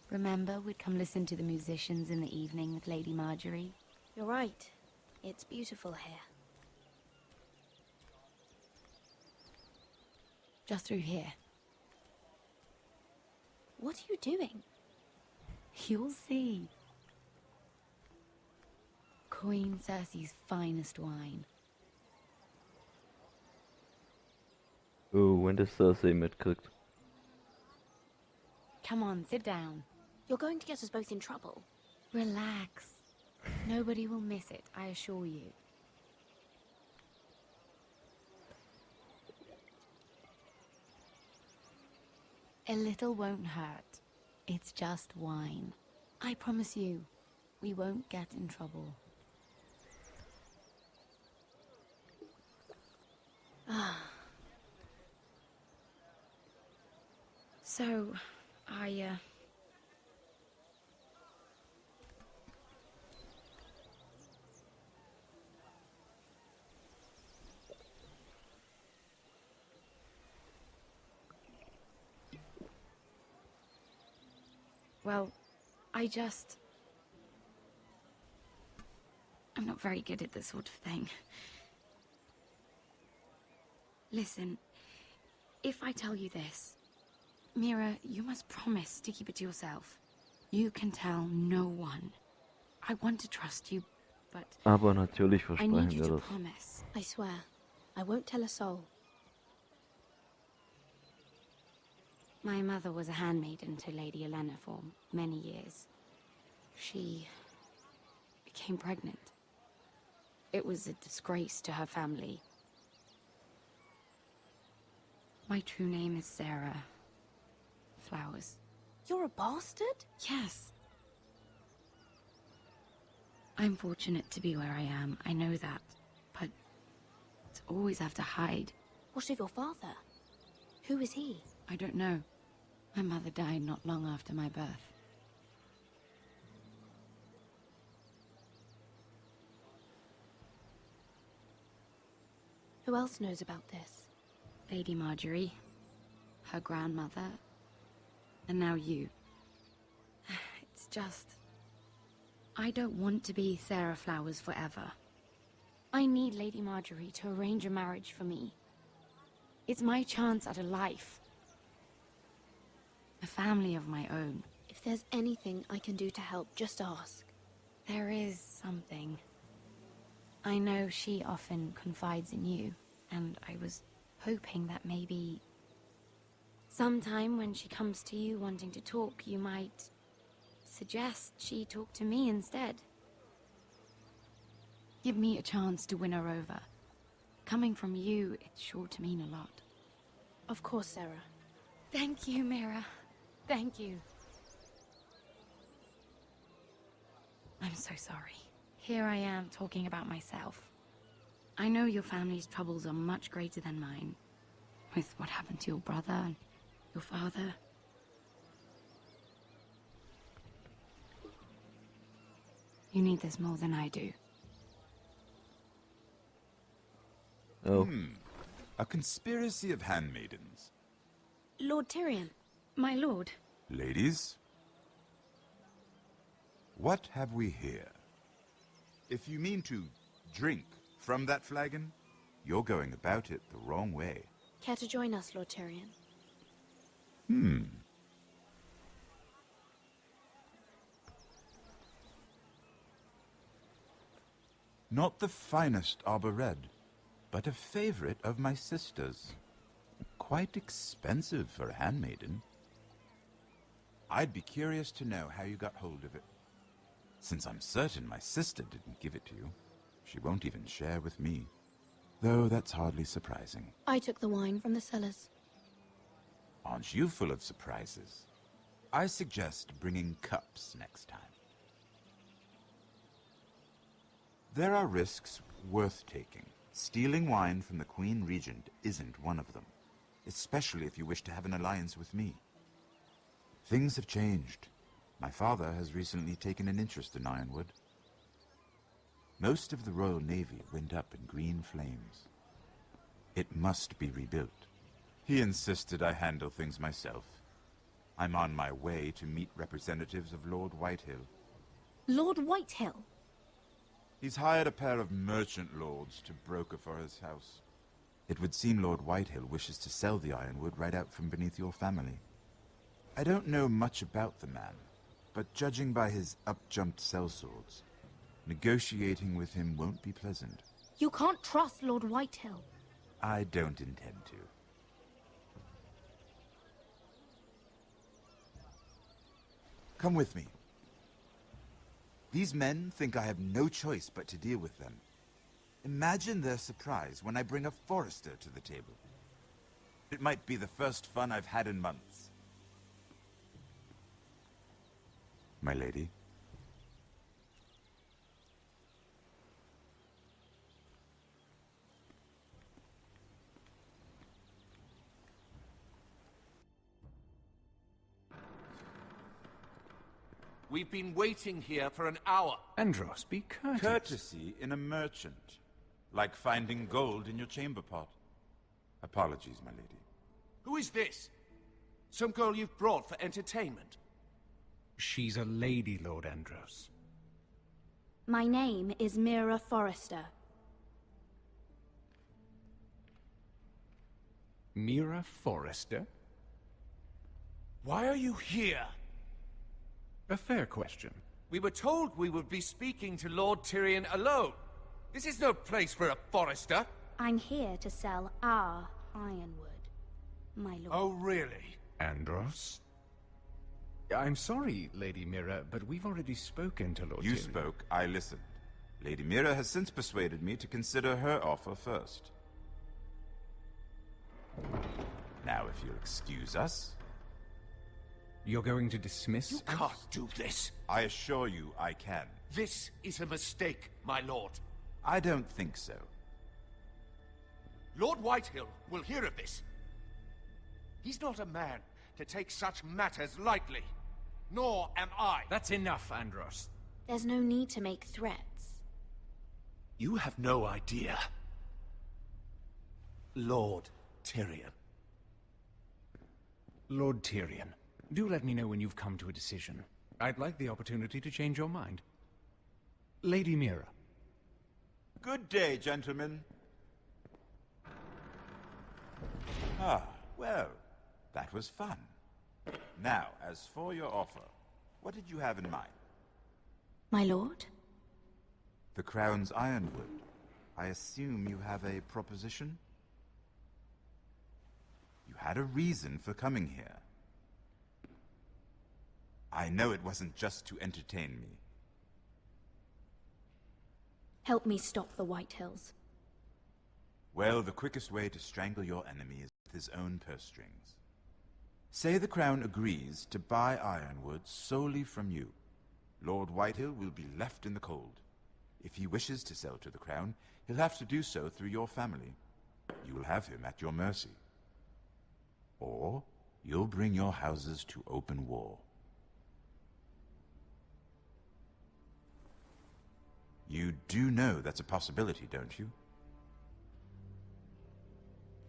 Remember, we'd come listen to the musicians in the evening with Lady Marjorie? You're right. It's beautiful here. Just through here. What are you doing? You'll see. Queen Cersei's finest wine. Wenn das Cersei mitkriegt. Come on, sit down. You're going to get us both in trouble. Relax. Nobody will miss it, I assure you. A little won't hurt. It's just wine. I promise you, we won't get in trouble. So, well, I'm not very good at this sort of thing. Listen, if I tell you this, Mira, you must promise to keep it to yourself. You can tell no one. I want to trust you, but Aber natürlich I need versprechen you wir to das. promise. I swear, I won't tell a soul. My mother was a handmaiden to Lady Olenna for many years. She became pregnant. It was a disgrace to her family. My true name is Sarah Flowers. You're a bastard? Yes. I'm fortunate to be where I am, I know that. But to always have to hide. What of your father? Who is he? I don't know. My mother died not long after my birth. Who else knows about this? Lady Marjorie, her grandmother, and now you. It's just... I don't want to be Sarah Flowers forever. I need Lady Marjorie to arrange a marriage for me. It's my chance at a life. A family of my own. If there's anything I can do to help, just ask. There is something. I know she often confides in you, and I was hoping that maybe... sometime when she comes to you wanting to talk, you might suggest she talk to me instead. Give me a chance to win her over. Coming from you, it's sure to mean a lot. Of course, Sarah. Thank you, Mira. Thank you. I'm so sorry. Here I am talking about myself. I know your family's troubles are much greater than mine. With what happened to your brother and your father. You need this more than I do. Oh. A conspiracy of handmaidens. Lord Tyrion. My lord. Ladies, what have we here? If you mean to drink from that flagon, you're going about it the wrong way. Care to join us, Lord Tyrion? Not the finest arbor red, but a favorite of my sister's. Quite expensive for a handmaiden. I'd be curious to know how you got hold of it. Since I'm certain my sister didn't give it to you, she won't even share with me. Though that's hardly surprising. I took the wine from the cellars. Aren't you full of surprises? I suggest bringing cups next time. There are risks worth taking. Stealing wine from the Queen Regent isn't one of them, especially if you wish to have an alliance with me. Things have changed. My father has recently taken an interest in Ironwood. Most of the Royal Navy went up in green flames. It must be rebuilt. He insisted I handle things myself. I'm on my way to meet representatives of Lord Whitehill. Lord Whitehill? He's hired a pair of merchant lords to broker for his house. It would seem Lord Whitehill wishes to sell the Ironwood right out from beneath your family. I don't know much about the man, but judging by his up-jumped sellswords, negotiating with him won't be pleasant. You can't trust Lord Whitehill. I don't intend to. Come with me. These men think I have no choice but to deal with them. Imagine their surprise when I bring a forester to the table. It might be the first fun I've had in months. My lady. We've been waiting here for an hour. Andros, be courteous. Courtesy in a merchant. Like finding gold in your chamber pot. Apologies, my lady. Who is this? Some girl you've brought for entertainment? She's a lady, Lord Andros. My name is Mira Forrester. Mira Forrester? Why are you here? A fair question. We were told we would be speaking to Lord Tyrion alone. This is no place for a forester. I'm here to sell our Ironwood, my lord. Oh, really? Andros? I'm sorry, Lady Mira, but we've already spoken to Lord You Tyrion. spoke, I listened. Lady Mira has since persuaded me to consider her offer first. Now, if you'll excuse us... You're going to dismiss You can't do this. I assure you I can. This is a mistake, my lord. I don't think so. Lord Whitehill will hear of this. He's not a man to take such matters lightly. Nor am I. That's enough, Andros. There's no need to make threats. You have no idea. Lord Tyrion. Lord Tyrion, do let me know when you've come to a decision. I'd like the opportunity to change your mind. Lady Mira. Good day, gentlemen. Ah, well, that was fun. Now, as for your offer, what did you have in mind? My lord? The Crown's Ironwood. I assume you have a proposition? You had a reason for coming here. I know it wasn't just to entertain me. Help me stop the Whitehills. Well, the quickest way to strangle your enemy is with his own purse strings. Say the Crown agrees to buy Ironwood solely from you. Lord Whitehill will be left in the cold. If he wishes to sell to the Crown, he'll have to do so through your family. You will have him at your mercy. Or you'll bring your houses to open war. You do know that's a possibility, don't you?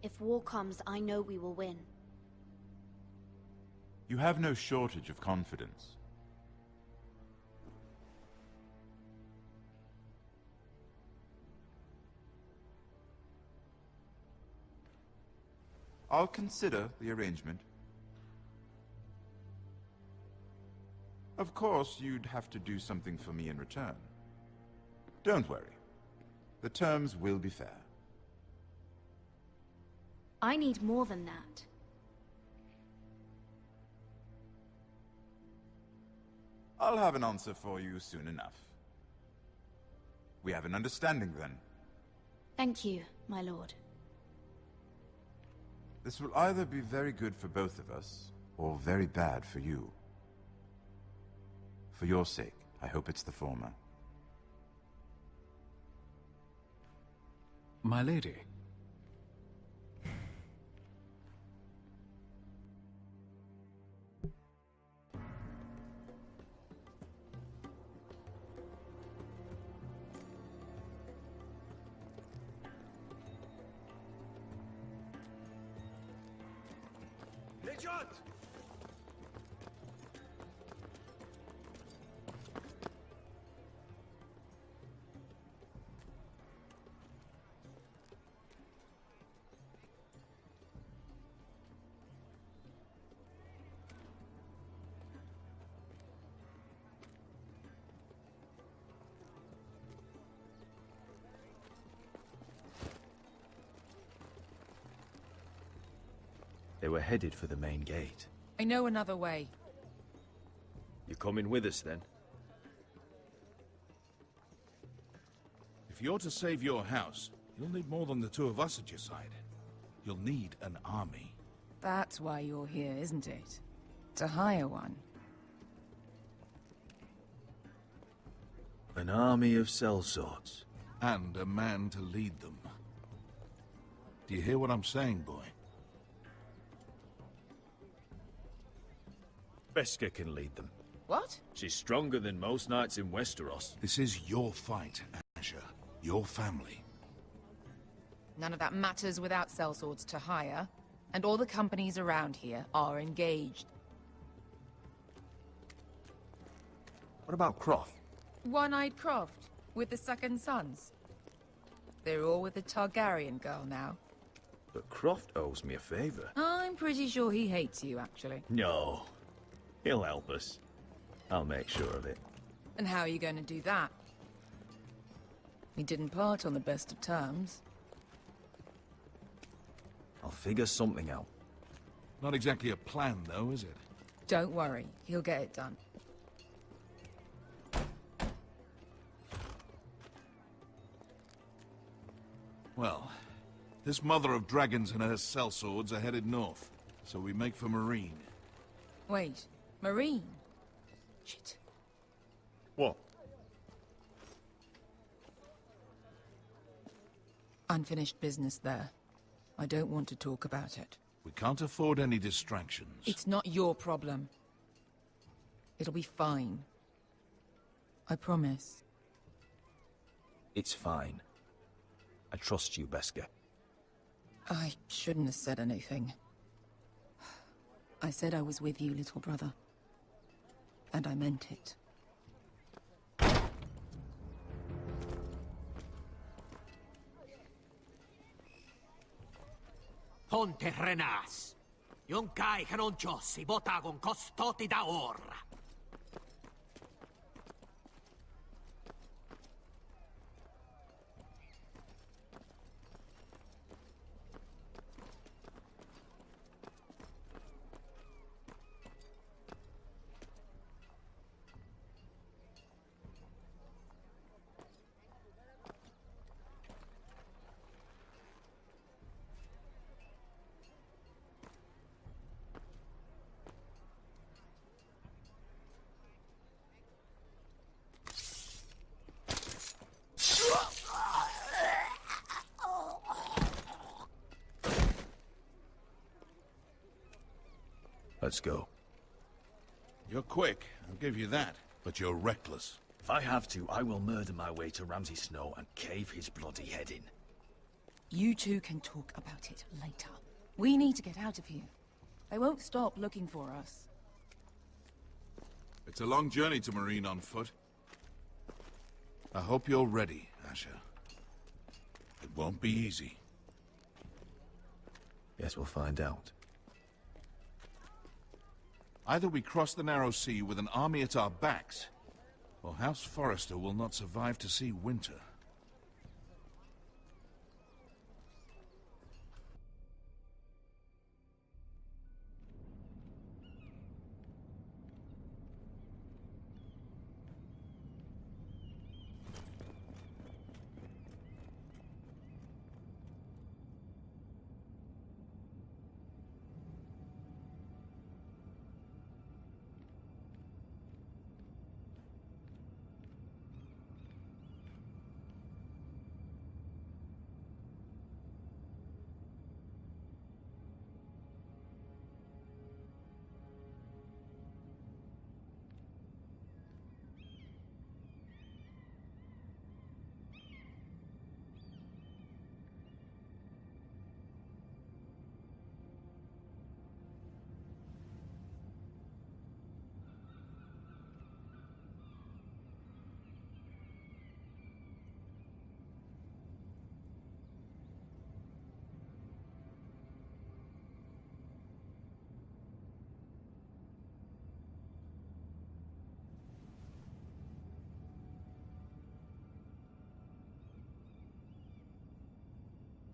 If war comes, I know we will win. You have no shortage of confidence. I'll consider the arrangement. Of course, you'd have to do something for me in return. Don't worry. The terms will be fair. I need more than that. I'll have an answer for you soon enough. We have an understanding then. Thank you, my lord. This will either be very good for both of us, or very bad for you. For your sake, I hope it's the former. My lady. Richard! They were headed for the main gate. I know another way. You coming with us, then? If you're to save your house, you'll need more than the two of us at your side. You'll need an army. That's why you're here, isn't it? To hire one. An army of sellswords. And a man to lead them. Do you hear what I'm saying, boy? Beskha can lead them. What? She's stronger than most knights in Westeros. This is your fight, Asher. Your family. None of that matters without sellswords to hire. And all the companies around here are engaged. What about Croft? One-eyed Croft, with the second sons. They're all with the Targaryen girl now. But Croft owes me a favor. I'm pretty sure he hates you, actually. No. He'll help us. I'll make sure of it. And how are you going to do that? We didn't part on the best of terms. I'll figure something out. Not exactly a plan, though, is it? Don't worry, he'll get it done. Well, this mother of dragons and her sellswords are headed north, so we make for Marine. Wait, Marine? Shit. What? Unfinished business there. I don't want to talk about it. We can't afford any distractions. It's not your problem. It'll be fine. I promise. It's fine. I trust you, Beskha. I shouldn't have said anything. I said I was with you, little brother. And I meant it. Ponte Renas. Yon kai canon jossi botagon costoti da orra. Let's go. You're quick, I'll give you that. But you're reckless. If I have to, I will murder my way to Ramsay Snow and cave his bloody head in. You two can talk about it later. We need to get out of here. They won't stop looking for us. It's a long journey to Marine on foot. I hope you're ready, Asher. It won't be easy. Guess we'll find out. Either we cross the narrow sea with an army at our backs, or House Forrester will not survive to see winter.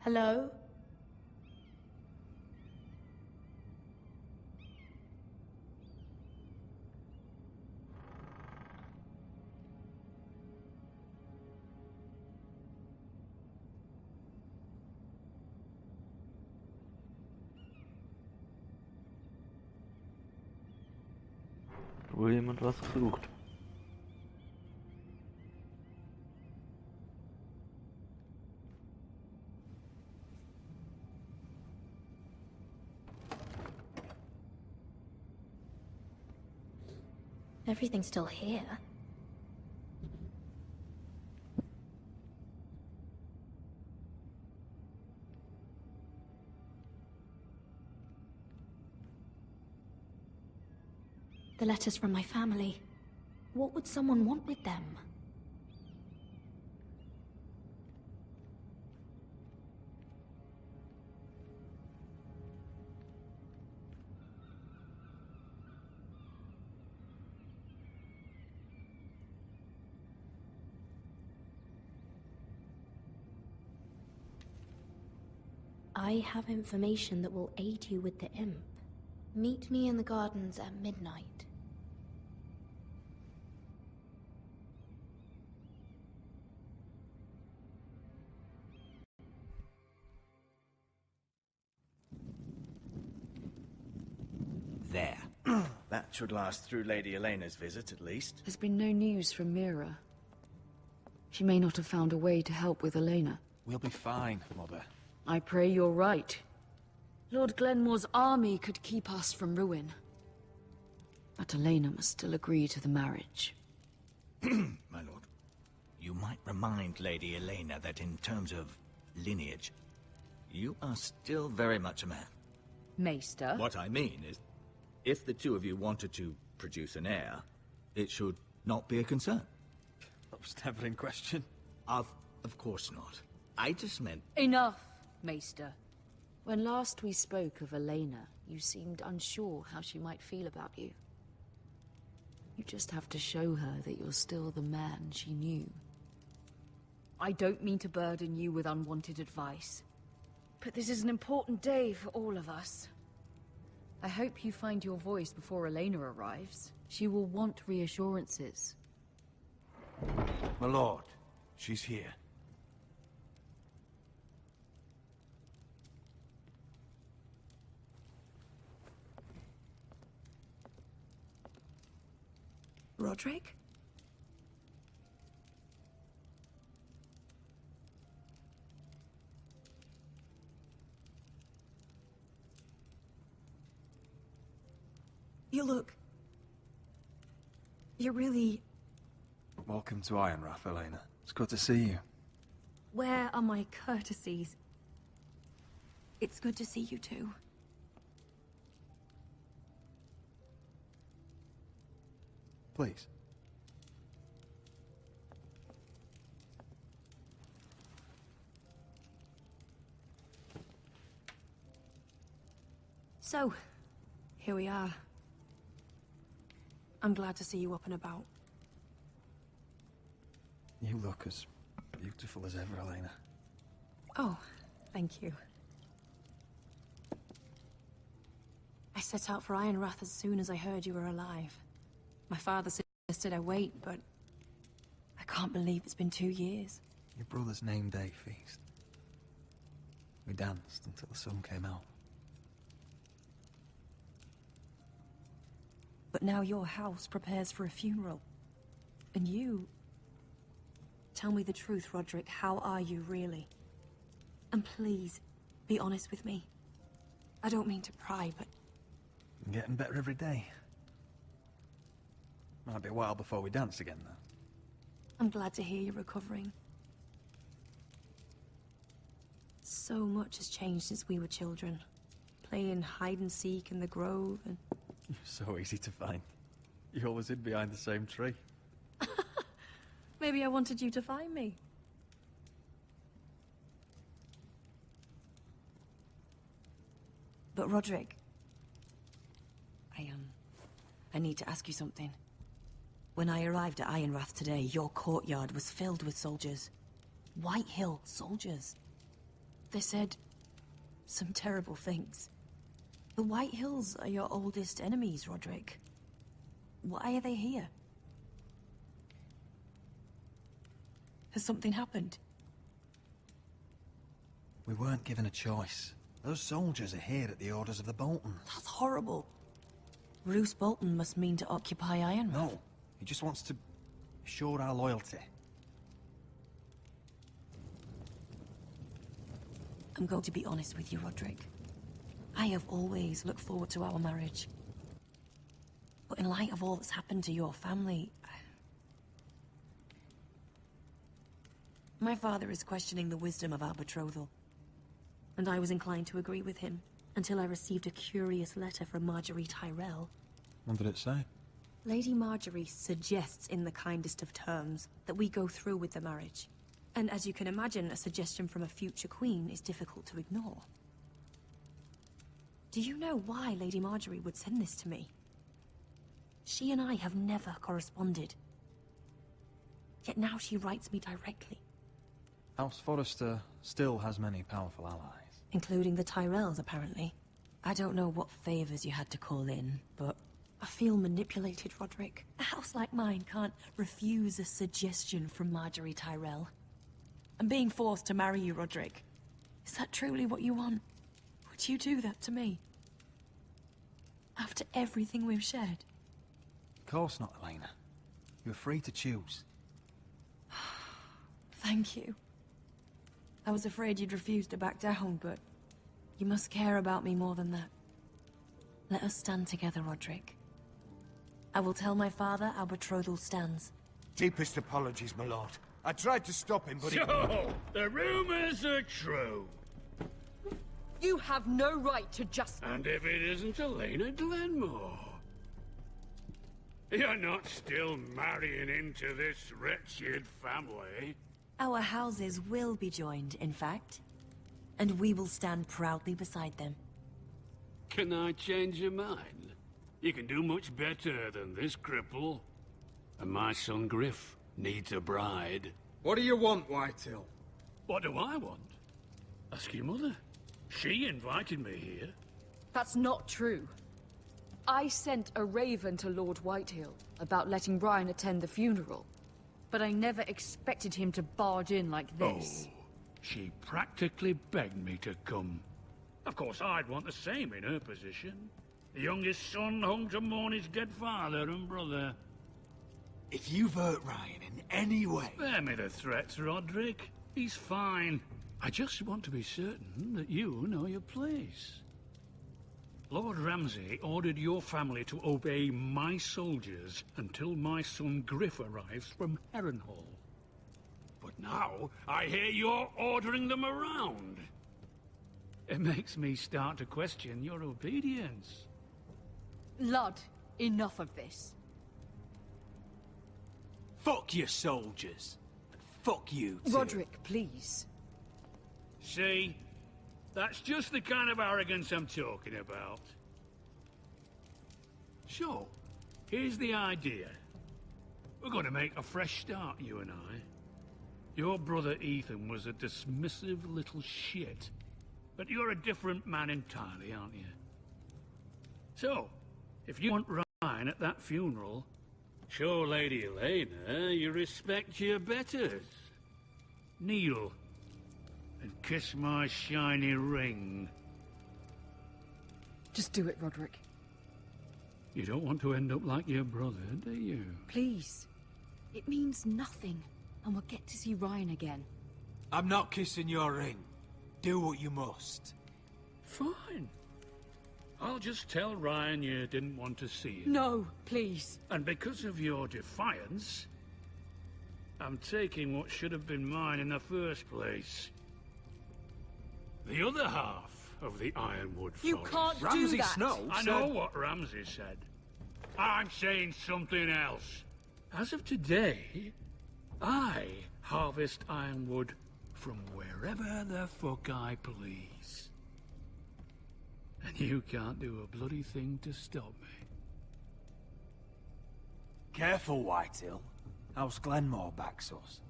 Hello? Wohl jemand was gesucht. Everything's still here. The letters from my family. What would someone want with them? I have information that will aid you with the imp. Meet me in the gardens at midnight. There. That should last through Lady Elena's visit, at least. There's been no news from Mira. She may not have found a way to help with Elena. We'll be fine, Mother. I pray you're right. Lord Glenmore's army could keep us from ruin. But Elena must still agree to the marriage. My lord, you might remind Lady Elena that in terms of lineage, you are still very much a man. Maester? What I mean is, if the two of you wanted to produce an heir, it should not be a concern. That was never in question. Of course not. I just meant... Enough, Maester. When last we spoke of Elena, you seemed unsure how she might feel about you. You just have to show her that you're still the man she knew. I don't mean to burden you with unwanted advice, but this is an important day for all of us. I hope you find your voice before Elena arrives. She will want reassurances. My lord, she's here. Roderick? You look... You're really... Welcome to Ironrath, Elena. It's good to see you. Where are my courtesies? It's good to see you too. Please. So, here we are. I'm glad to see you up and about. You look as beautiful as ever, Elena. Oh, thank you. I set out for Ironrath as soon as I heard you were alive. My father suggested I wait, but I can't believe it's been 2 years. Your brother's name day feast. We danced until the sun came out. But now your house prepares for a funeral. And you... Tell me the truth, Roderick. How are you, really? And please, be honest with me. I don't mean to pry, but... I'm getting better every day. Might be a while before we dance again, though. I'm glad to hear you're recovering. So much has changed since we were children. Playing hide-and-seek in the grove and... You're so easy to find. You always hid behind the same tree. Maybe I wanted you to find me. But Roderick... I need to ask you something. When I arrived at Ironrath today, your courtyard was filled with soldiers. White Hill soldiers. They said some terrible things. The White Hills are your oldest enemies, Roderick. Why are they here? Has something happened? We weren't given a choice. Those soldiers are here at the orders of the Boltons. That's horrible. Roose Bolton must mean to occupy Ironwood. No, he just wants to assure our loyalty. I'm going to be honest with you, Roderick. I have always looked forward to our marriage. But in light of all that's happened to your family... My father is questioning the wisdom of our betrothal. And I was inclined to agree with him, until I received a curious letter from Marjorie Tyrell. What did it say? Lady Marjorie suggests in the kindest of terms that we go through with the marriage. And as you can imagine, a suggestion from a future queen is difficult to ignore. Do you know why Lady Marjorie would send this to me? She and I have never corresponded. Yet now she writes me directly. House Forrester still has many powerful allies. Including the Tyrells, apparently. I don't know what favors you had to call in, but I feel manipulated, Roderick. A house like mine can't refuse a suggestion from Marjorie Tyrell. I'm being forced to marry you, Roderick. Is that truly what you want? Would you do that to me? After everything we've shared? Of course not, Elena. You're free to choose. Thank you. I was afraid you'd refuse to back down, but you must care about me more than that. Let us stand together, Roderick. I will tell my father our betrothal stands. Deepest apologies, my lord. I tried to stop him, but So, the rumors are true. You have no right to just... And if it isn't Elena Glenmore? You're not still marrying into this wretched family? Our houses will be joined, in fact. And we will stand proudly beside them. Can I change your mind? You can do much better than this cripple. And my son Griff needs a bride. What do you want, Whitehill? What do I want? Ask your mother. She invited me here. That's not true. I sent a raven to Lord Whitehill about letting Brian attend the funeral. But I never expected him to barge in like this. Oh, she practically begged me to come. Of course, I'd want the same in her position. The youngest son home to mourn his dead father and brother. If you've hurt Ryan in any way... Spare me the threats, Roderick. He's fine. I just want to be certain that you know your place. Lord Ramsay ordered your family to obey my soldiers until my son Griff arrives from Harrenhal. But now, I hear you're ordering them around. It makes me start to question your obedience. Lud, enough of this. Fuck your soldiers. And fuck you, too. Roderick, please. See? That's just the kind of arrogance I'm talking about. So, here's the idea. We're going to make a fresh start, you and I. Your brother Ethan was a dismissive little shit. But you're a different man entirely, aren't you? So, if you want Ryan at that funeral, show Lady Elena you respect your betters. Kneel and kiss my shiny ring. Just do it, Roderick. You don't want to end up like your brother, do you? Please. It means nothing, and we'll get to see Ryan again. I'm not kissing your ring. Do what you must. Fine. I'll just tell Ryan you didn't want to see him. No, please. And because of your defiance, I'm taking what should have been mine in the first place. The other half of the Ironwood Forest. You can't do Ramsay that. Snow I said... know what Ramsay said. I'm saying something else. As of today, I harvest Ironwood from wherever the fuck I please. And you can't do a bloody thing to stop me. Careful, Whitehill. House Glenmore backs us.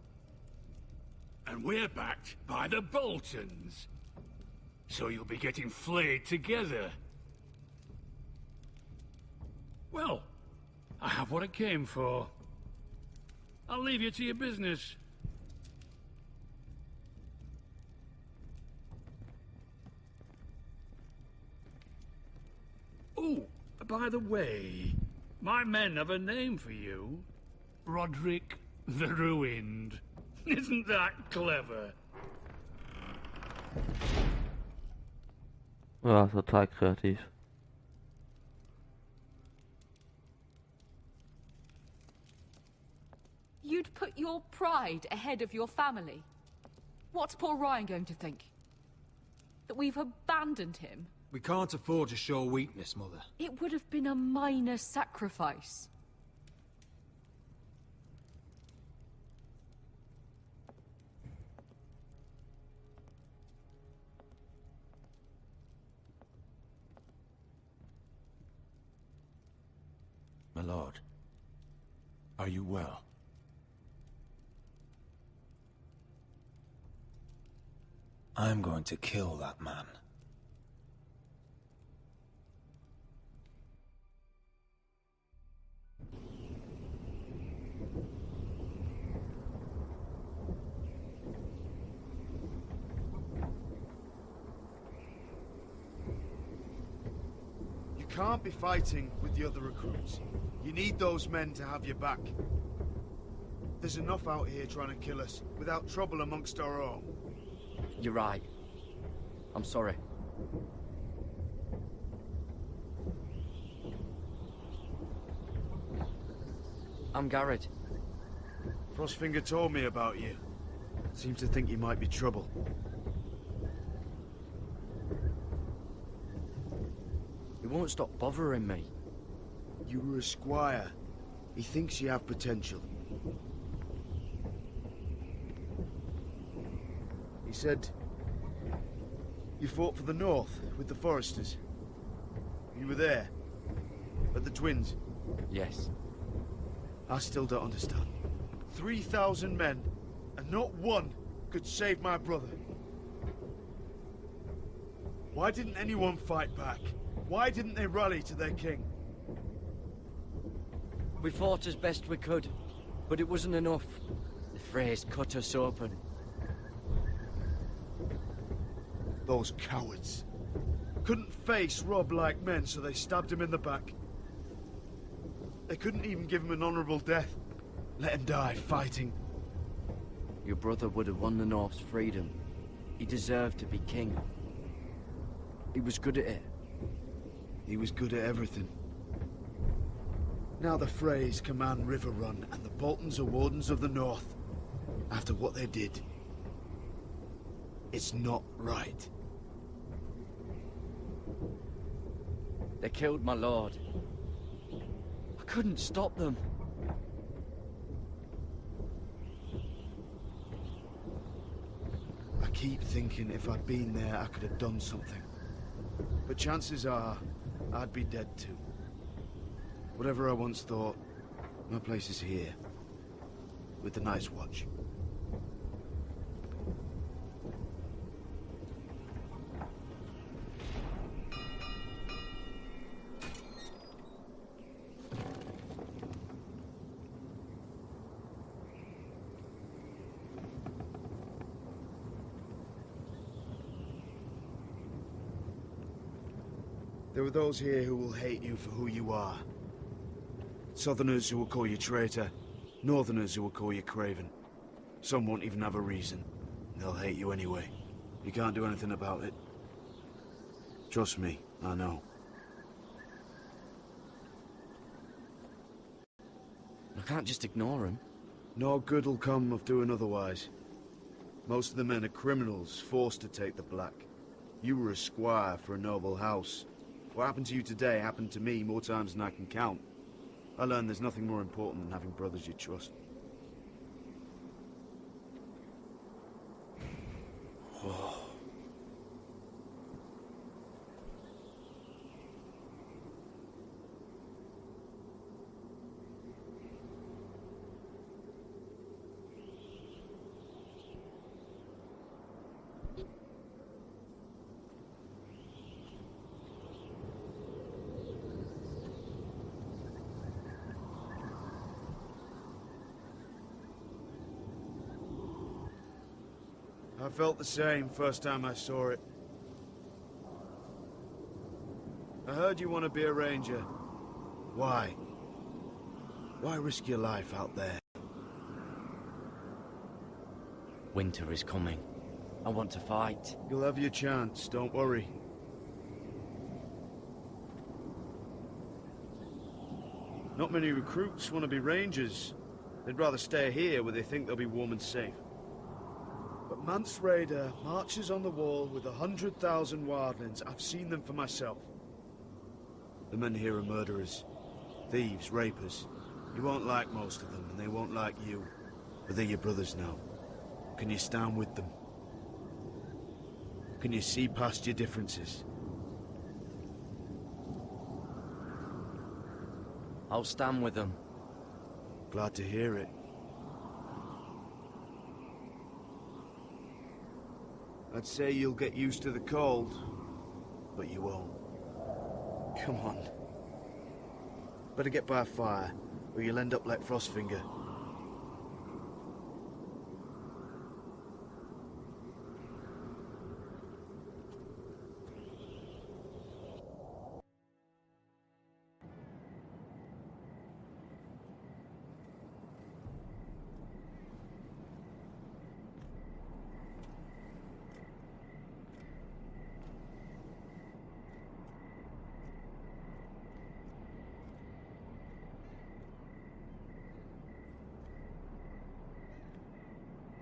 And we're backed by the Boltons. So you'll be getting flayed together. Well, I have what I came for. I'll leave you to your business. Oh, by the way, my men have a name for you. Roderick the Ruined. Isn't that clever? Ja, total kreativ. You'd put your pride ahead of your family. What's poor Ryan going to think? That we've abandoned him? We can't afford to show weakness, Mother. It would have been a minor sacrifice. My lord, are you well? I'm going to kill that man. You can't be fighting with the other recruits. You need those men to have your back. There's enough out here trying to kill us, without trouble amongst our own. You're right. I'm sorry. I'm Garrett. Frostfinger told me about you. Seems to think you might be trouble. He won't stop bothering me. You were a squire. He thinks you have potential. He said you fought for the North with the Foresters. You were there, at the Twins. Yes. I still don't understand. 3,000 men, and not one could save my brother. Why didn't anyone fight back? Why didn't they rally to their king? We fought as best we could, but it wasn't enough. The Freys cut us open. Those cowards. Couldn't face Rob like men, so they stabbed him in the back. They couldn't even give him an honorable death. Let him die fighting. Your brother would have won the North's freedom. He deserved to be king. He was good at it. He was good at everything. Now the Freys command Riverrun, and the Boltons are Wardens of the North. After what they did. It's not right. They killed my lord. I couldn't stop them. I keep thinking if I'd been there, I could have done something. But chances are, I'd be dead too. Whatever I once thought, my place is here. With the Night's Watch. There are those here who will hate you for who you are. Southerners who will call you traitor. Northerners who will call you craven. Some won't even have a reason. They'll hate you anyway. You can't do anything about it. Trust me, I know. I can't just ignore them. No good will come of doing otherwise. Most of the men are criminals, forced to take the black. You were a squire for a noble house. What happened to you today happened to me more times than I can count. I learned there's nothing more important than having brothers you trust. I felt the same first time I saw it. I heard you want to be a ranger. Why? Why risk your life out there? Winter is coming. I want to fight. You'll have your chance, don't worry. Not many recruits want to be rangers. They'd rather stay here where they think they'll be warm and safe. But Mance Rayder marches on the wall with 100,000 wildlings. I've seen them for myself. The men here are murderers. Thieves, rapers. You won't like most of them, and they won't like you. But they're your brothers now. Can you stand with them? Can you see past your differences? I'll stand with them. Glad to hear it. I'd say you'll get used to the cold, but you won't. Come on. Better get by a fire, or you'll end up like Frostfinger.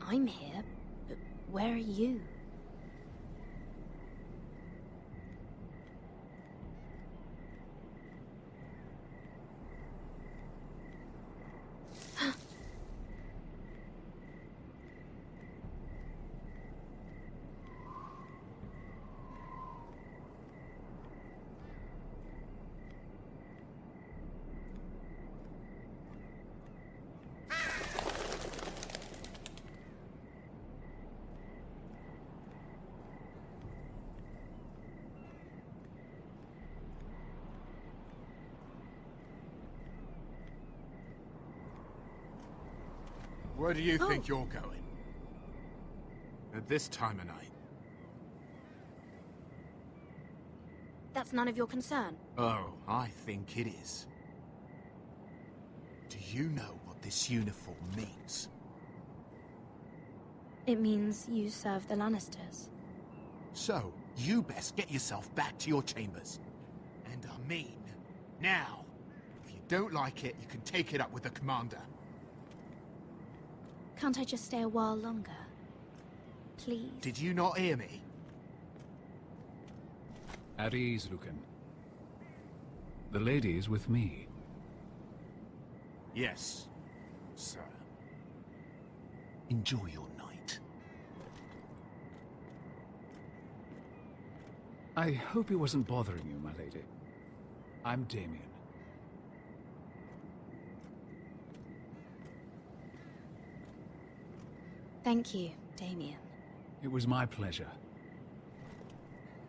I'm here, but where are you? Where do you think you're going? At this time of night? That's none of your concern. Oh, I think it is. Do you know what this uniform means? It means you serve the Lannisters. So, you best get yourself back to your chambers. And I mean, now. If you don't like it, you can take it up with the commander. Can't I just stay a while longer? Please? Did you not hear me? At ease, Lucan. The lady is with me. Yes, sir. Enjoy your night. I hope it wasn't bothering you, my lady. I'm Damien. Thank you, Damien. It was my pleasure.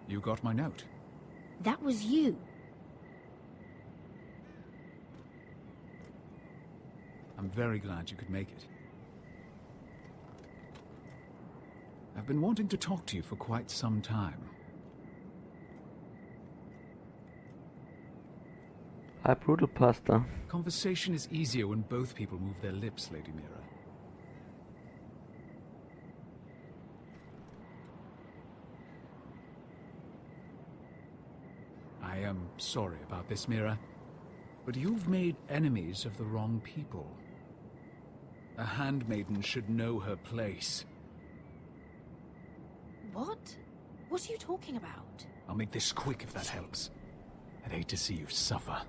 You got my note. That was you. I'm very glad you could make it. I've been wanting to talk to you for quite some time. Hi, brutal pasta. Conversation is easier when both people move their lips, Lady Mira. I am sorry about this, Mira, but you've made enemies of the wrong people. A handmaiden should know her place. What? What are you talking about? I'll make this quick if that helps. I'd hate to see you suffer.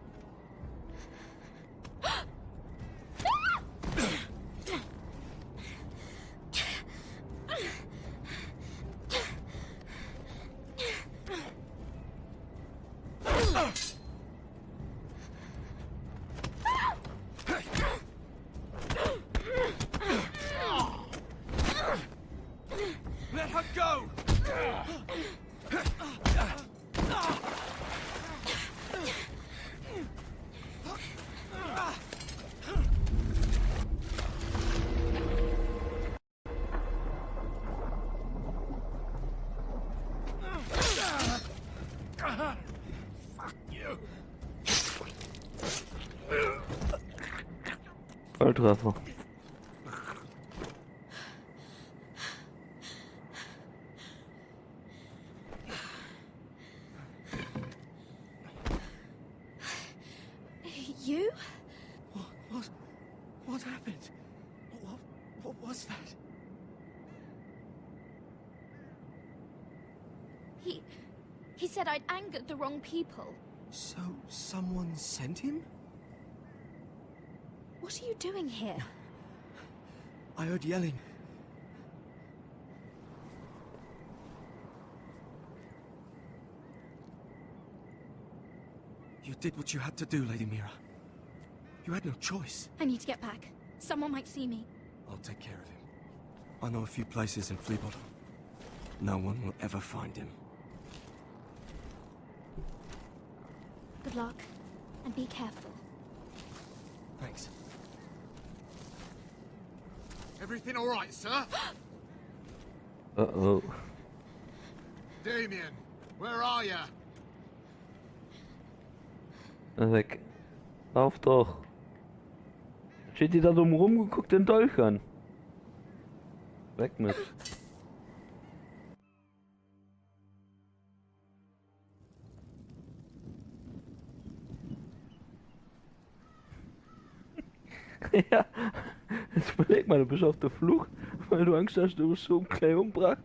Let her go! Volltreffer. You? What happened? What was that? He said I'd angered the wrong people. So, someone sent him? What are you doing here? I heard yelling. You did what you had to do, Lady Mira. You had no choice. I need to get back. Someone might see me. I'll take care of him. I know a few places in Fleabottom. No one will ever find him. Good luck, and be careful. Thanks. Everything all right, sir? Uh-oh. Damien, where are you? Weg. Lauf doch. Steht die da dumm rumgeguckt, den Dolch an. Weg mit. Ja, jetzt überleg mal, du bist auf der Flucht, weil du Angst hast, du bist so klein umgebracht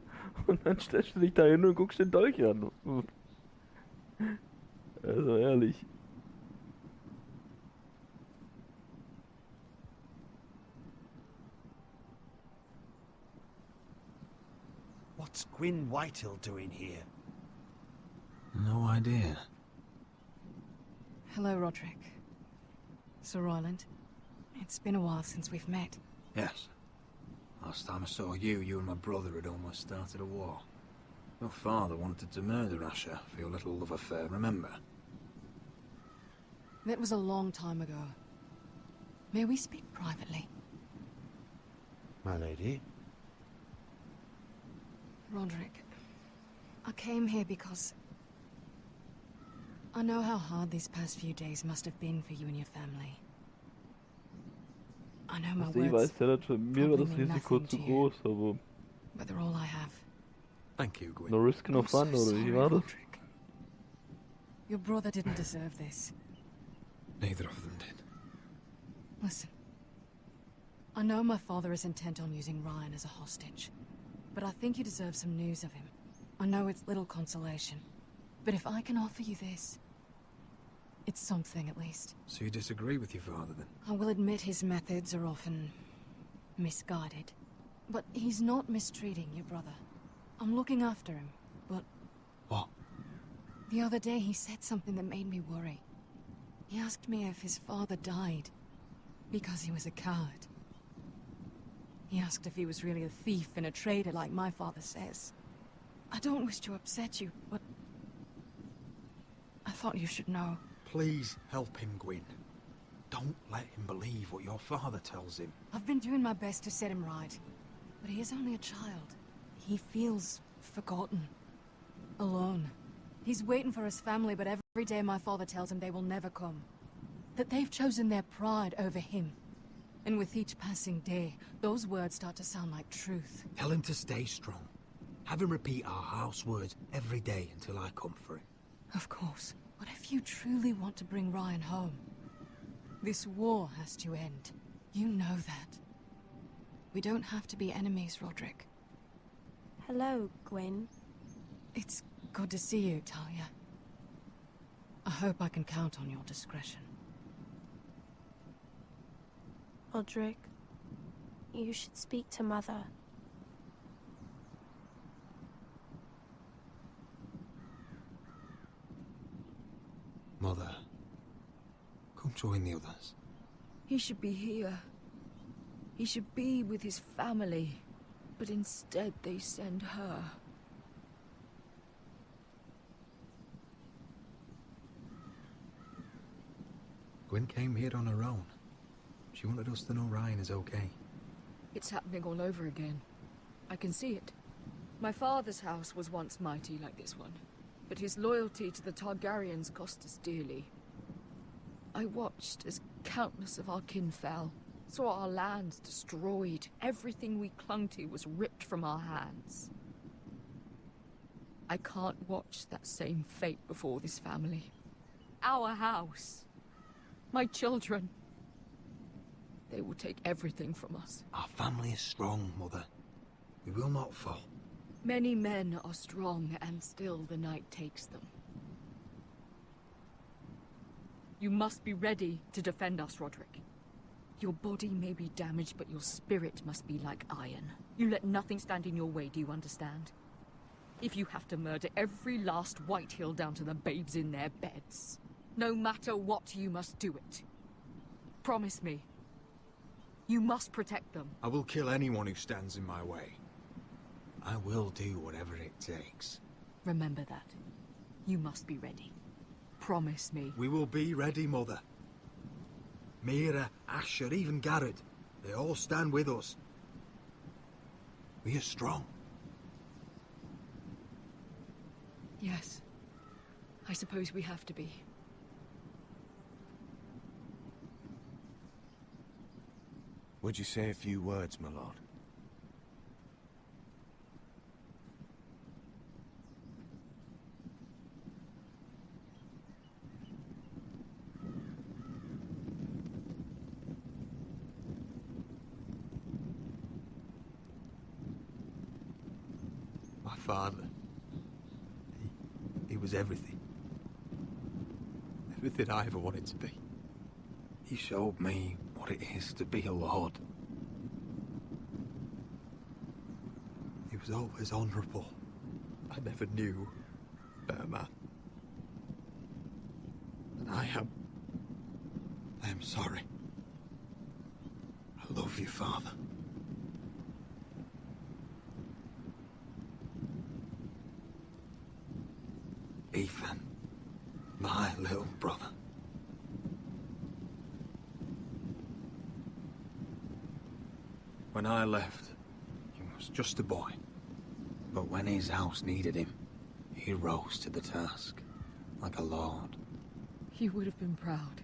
und dann stellst du dich da hin und guckst den Dolch an. Also ehrlich. What's Gwyn Whitehill doing here? No idea. Hello, Roderick. Sir Royland. It's been a while since we've met. Yes. Last time I saw you, you and my brother had almost started a war. Your father wanted to murder Asher for your little love affair, remember? That was a long time ago. May we speak privately? My lady? Roderick, I came here because I know how hard these past few days must have been for you and your family. I know my words für mir war das Risiko zu groß, aber... but they're all I have. Thank you, Gwyn. No risk, no fun, oder wie war das? Your brother didn't deserve this. Neither of them did. Listen. I know my father is intent on using Ryan as a hostage, but I think you deserve some news of him. I know it's little consolation, but if I can offer you this, it's something at least. So you disagree with your father, then? I will admit his methods are often misguided, but he's not mistreating your brother. I'm looking after him, but... What? The other day he said something that made me worry. He asked me if his father died because he was a coward. He asked if he was really a thief and a traitor like my father says. I don't wish to upset you, but I thought you should know. Please help him, Gwyn. Don't let him believe what your father tells him. I've been doing my best to set him right, but he is only a child. He feels forgotten, alone. He's waiting for his family, but every day my father tells him they will never come. That they've chosen their pride over him. And with each passing day, those words start to sound like truth. Tell him to stay strong. Have him repeat our house words every day until I come for him. Of course. But if you truly want to bring Ryan home, this war has to end. You know that. We don't have to be enemies, Roderick. Hello, Gwyn. It's good to see you, Talia. I hope I can count on your discretion. Roderick, you should speak to Mother. Mother, come join the others. He should be here. He should be with his family. But instead they send her. Gwyn came here on her own. She wanted us to know Ryan is okay. It's happening all over again. I can see it. My father's house was once mighty like this one, but his loyalty to the Targaryens cost us dearly. I watched as countless of our kin fell, Saw our lands destroyed. Everything we clung to was ripped from our hands. I can't watch that same fate before this family. Our house. My children. They will take everything from us. Our family is strong, Mother. We will not fall. Many men are strong, and still the night takes them. You must be ready to defend us, Roderick. Your body may be damaged, but your spirit must be like iron. You let nothing stand in your way, do you understand? If you have to murder every last Whitehill down to the babes in their beds, no matter what, you must do it. Promise me. You must protect them. I will kill anyone who stands in my way. I will do whatever it takes. Remember that. You must be ready. Promise me. We will be ready, Mother. Mira, Asher, even Garrett. They all stand with us. We are strong. Yes. I suppose we have to be. Would you say a few words, my lord? My father. He was everything. Everything I ever wanted to be. He showed me what it is to be a lord. He was always honourable. I never knew a better man. And I am sorry. I love you, Father. Ethan, my little brother. When I left, he was just a boy. But when his house needed him, he rose to the task, like a lord. He would have been proud.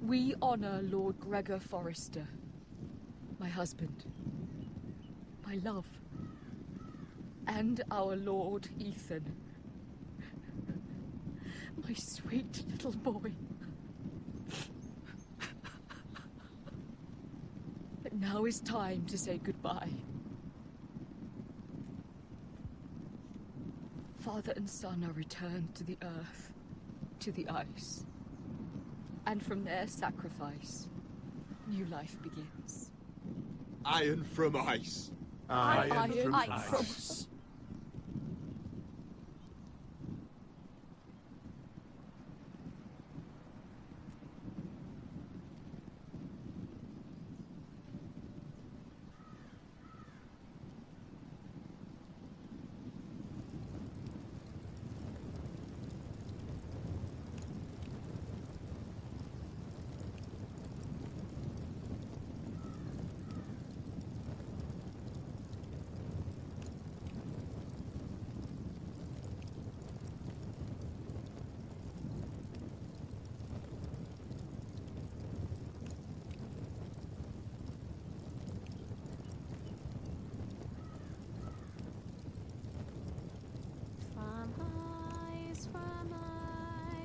We honor Lord Gregor Forrester, my husband, my love, and our Lord Ethan, my sweet little boy. But now is time to say goodbye. Father and son are returned to the earth, to the ice. And from their sacrifice, new life begins. Iron from ice. Iron from ice. From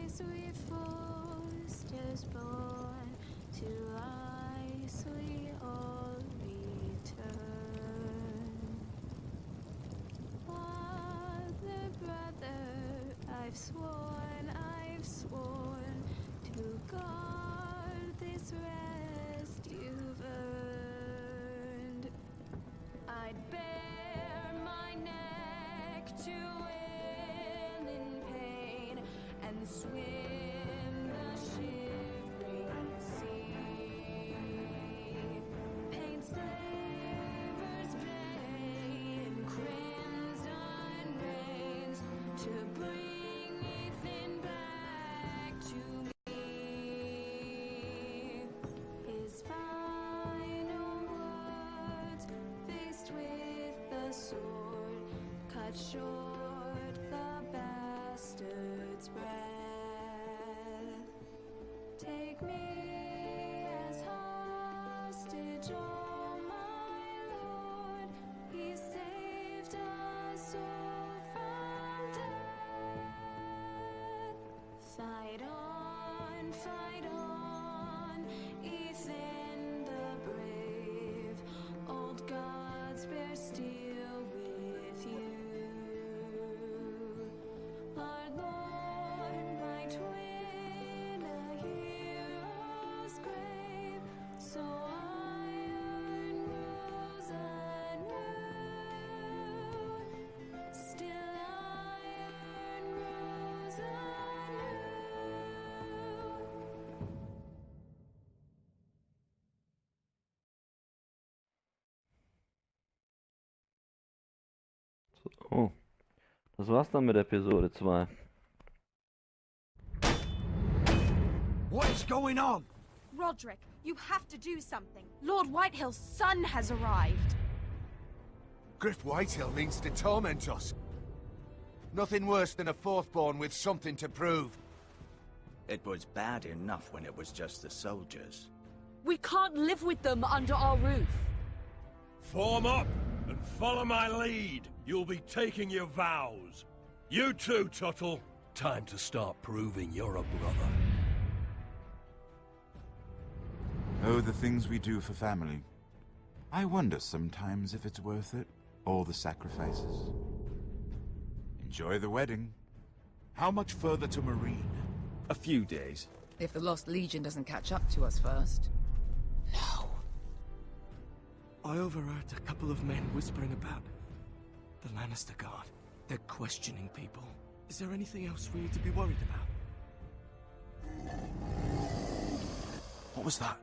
ice we Forsters born, to ice we all return. Father, brother, I've sworn to guard this rest you've earned. I'd bare my neck to and swim the shivering sea. Paint slavers' bay in crimson rains to bring Ethan back to me. His final words, faced with the sword, cut short the battle. Oh, das war's dann mit Episode 2. What is going on? Roderick, you have to do something. Lord Whitehill's son has arrived. Griff Whitehill means to torment us. Nothing worse than a fourth-born with something to prove. It was bad enough when it was just the soldiers. We can't live with them under our roof. Form up and follow my lead. You'll be taking your vows. You too, Tuttle. Time to start proving you're a brother. Oh, the things we do for family. I wonder sometimes if it's worth it, all the sacrifices. Enjoy the wedding. How much further to Marine? A few days. If the Lost Legion doesn't catch up to us first. I overheard a couple of men whispering about the Lannister Guard. They're questioning people. Is there anything else we need to be worried about? What was that?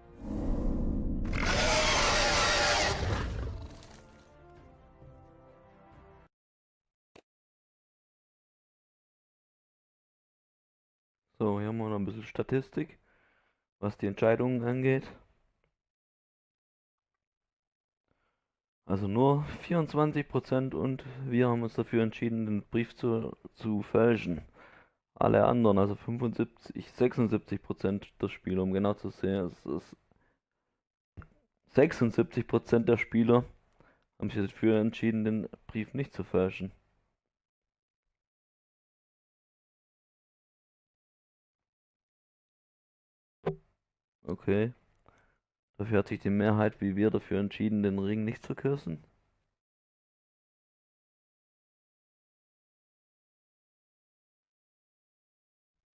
So, hier haben wir noch ein bisschen Statistik, was die Entscheidungen angeht. Also nur 24% und wir haben uns dafür entschieden, den Brief zu fälschen. Alle anderen, also 76% der Spieler, um genau zu sehen, es ist 76% der Spieler haben sich dafür entschieden, den Brief nicht zu fälschen. Okay. Dafür hat sich die Mehrheit wie wir dafür entschieden, den Ring nicht zu küssen.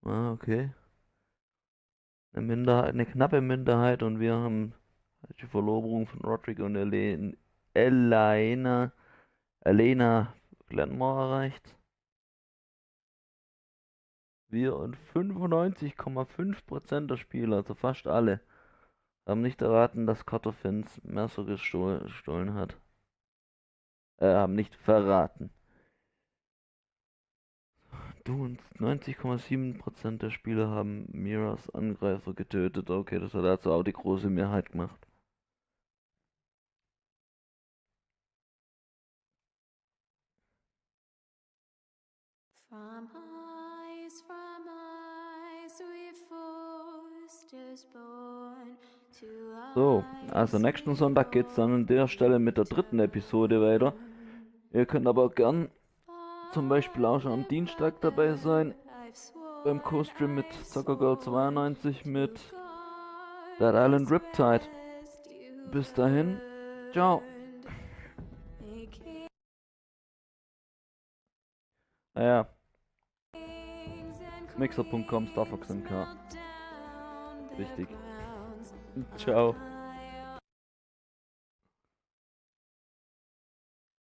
Ah, okay. Eine Minderheit, eine knappe Minderheit und wir haben die Verlobung von Roderick und Elena Glenmore erreicht. Wir und 95,5% der Spieler, also fast alle, haben nicht erraten, dass Carter Finns Messer gestohlen hat. Haben nicht verraten. Du und 90,7% der Spieler haben Miras Angreifer getötet. Okay, das hat also auch die große Mehrheit gemacht. From eyes we Forsters born to So, also nächsten Sonntag geht's dann an der Stelle mit der 3. Episode weiter. Ihr könnt aber gern zum Beispiel auch schon am Dienstag dabei sein. Beim Co-Stream mit Zockergirl92 mit Dead Island Riptide. Bis dahin, ciao. Naja. Mixer.com /MK. Wichtig. Ciao.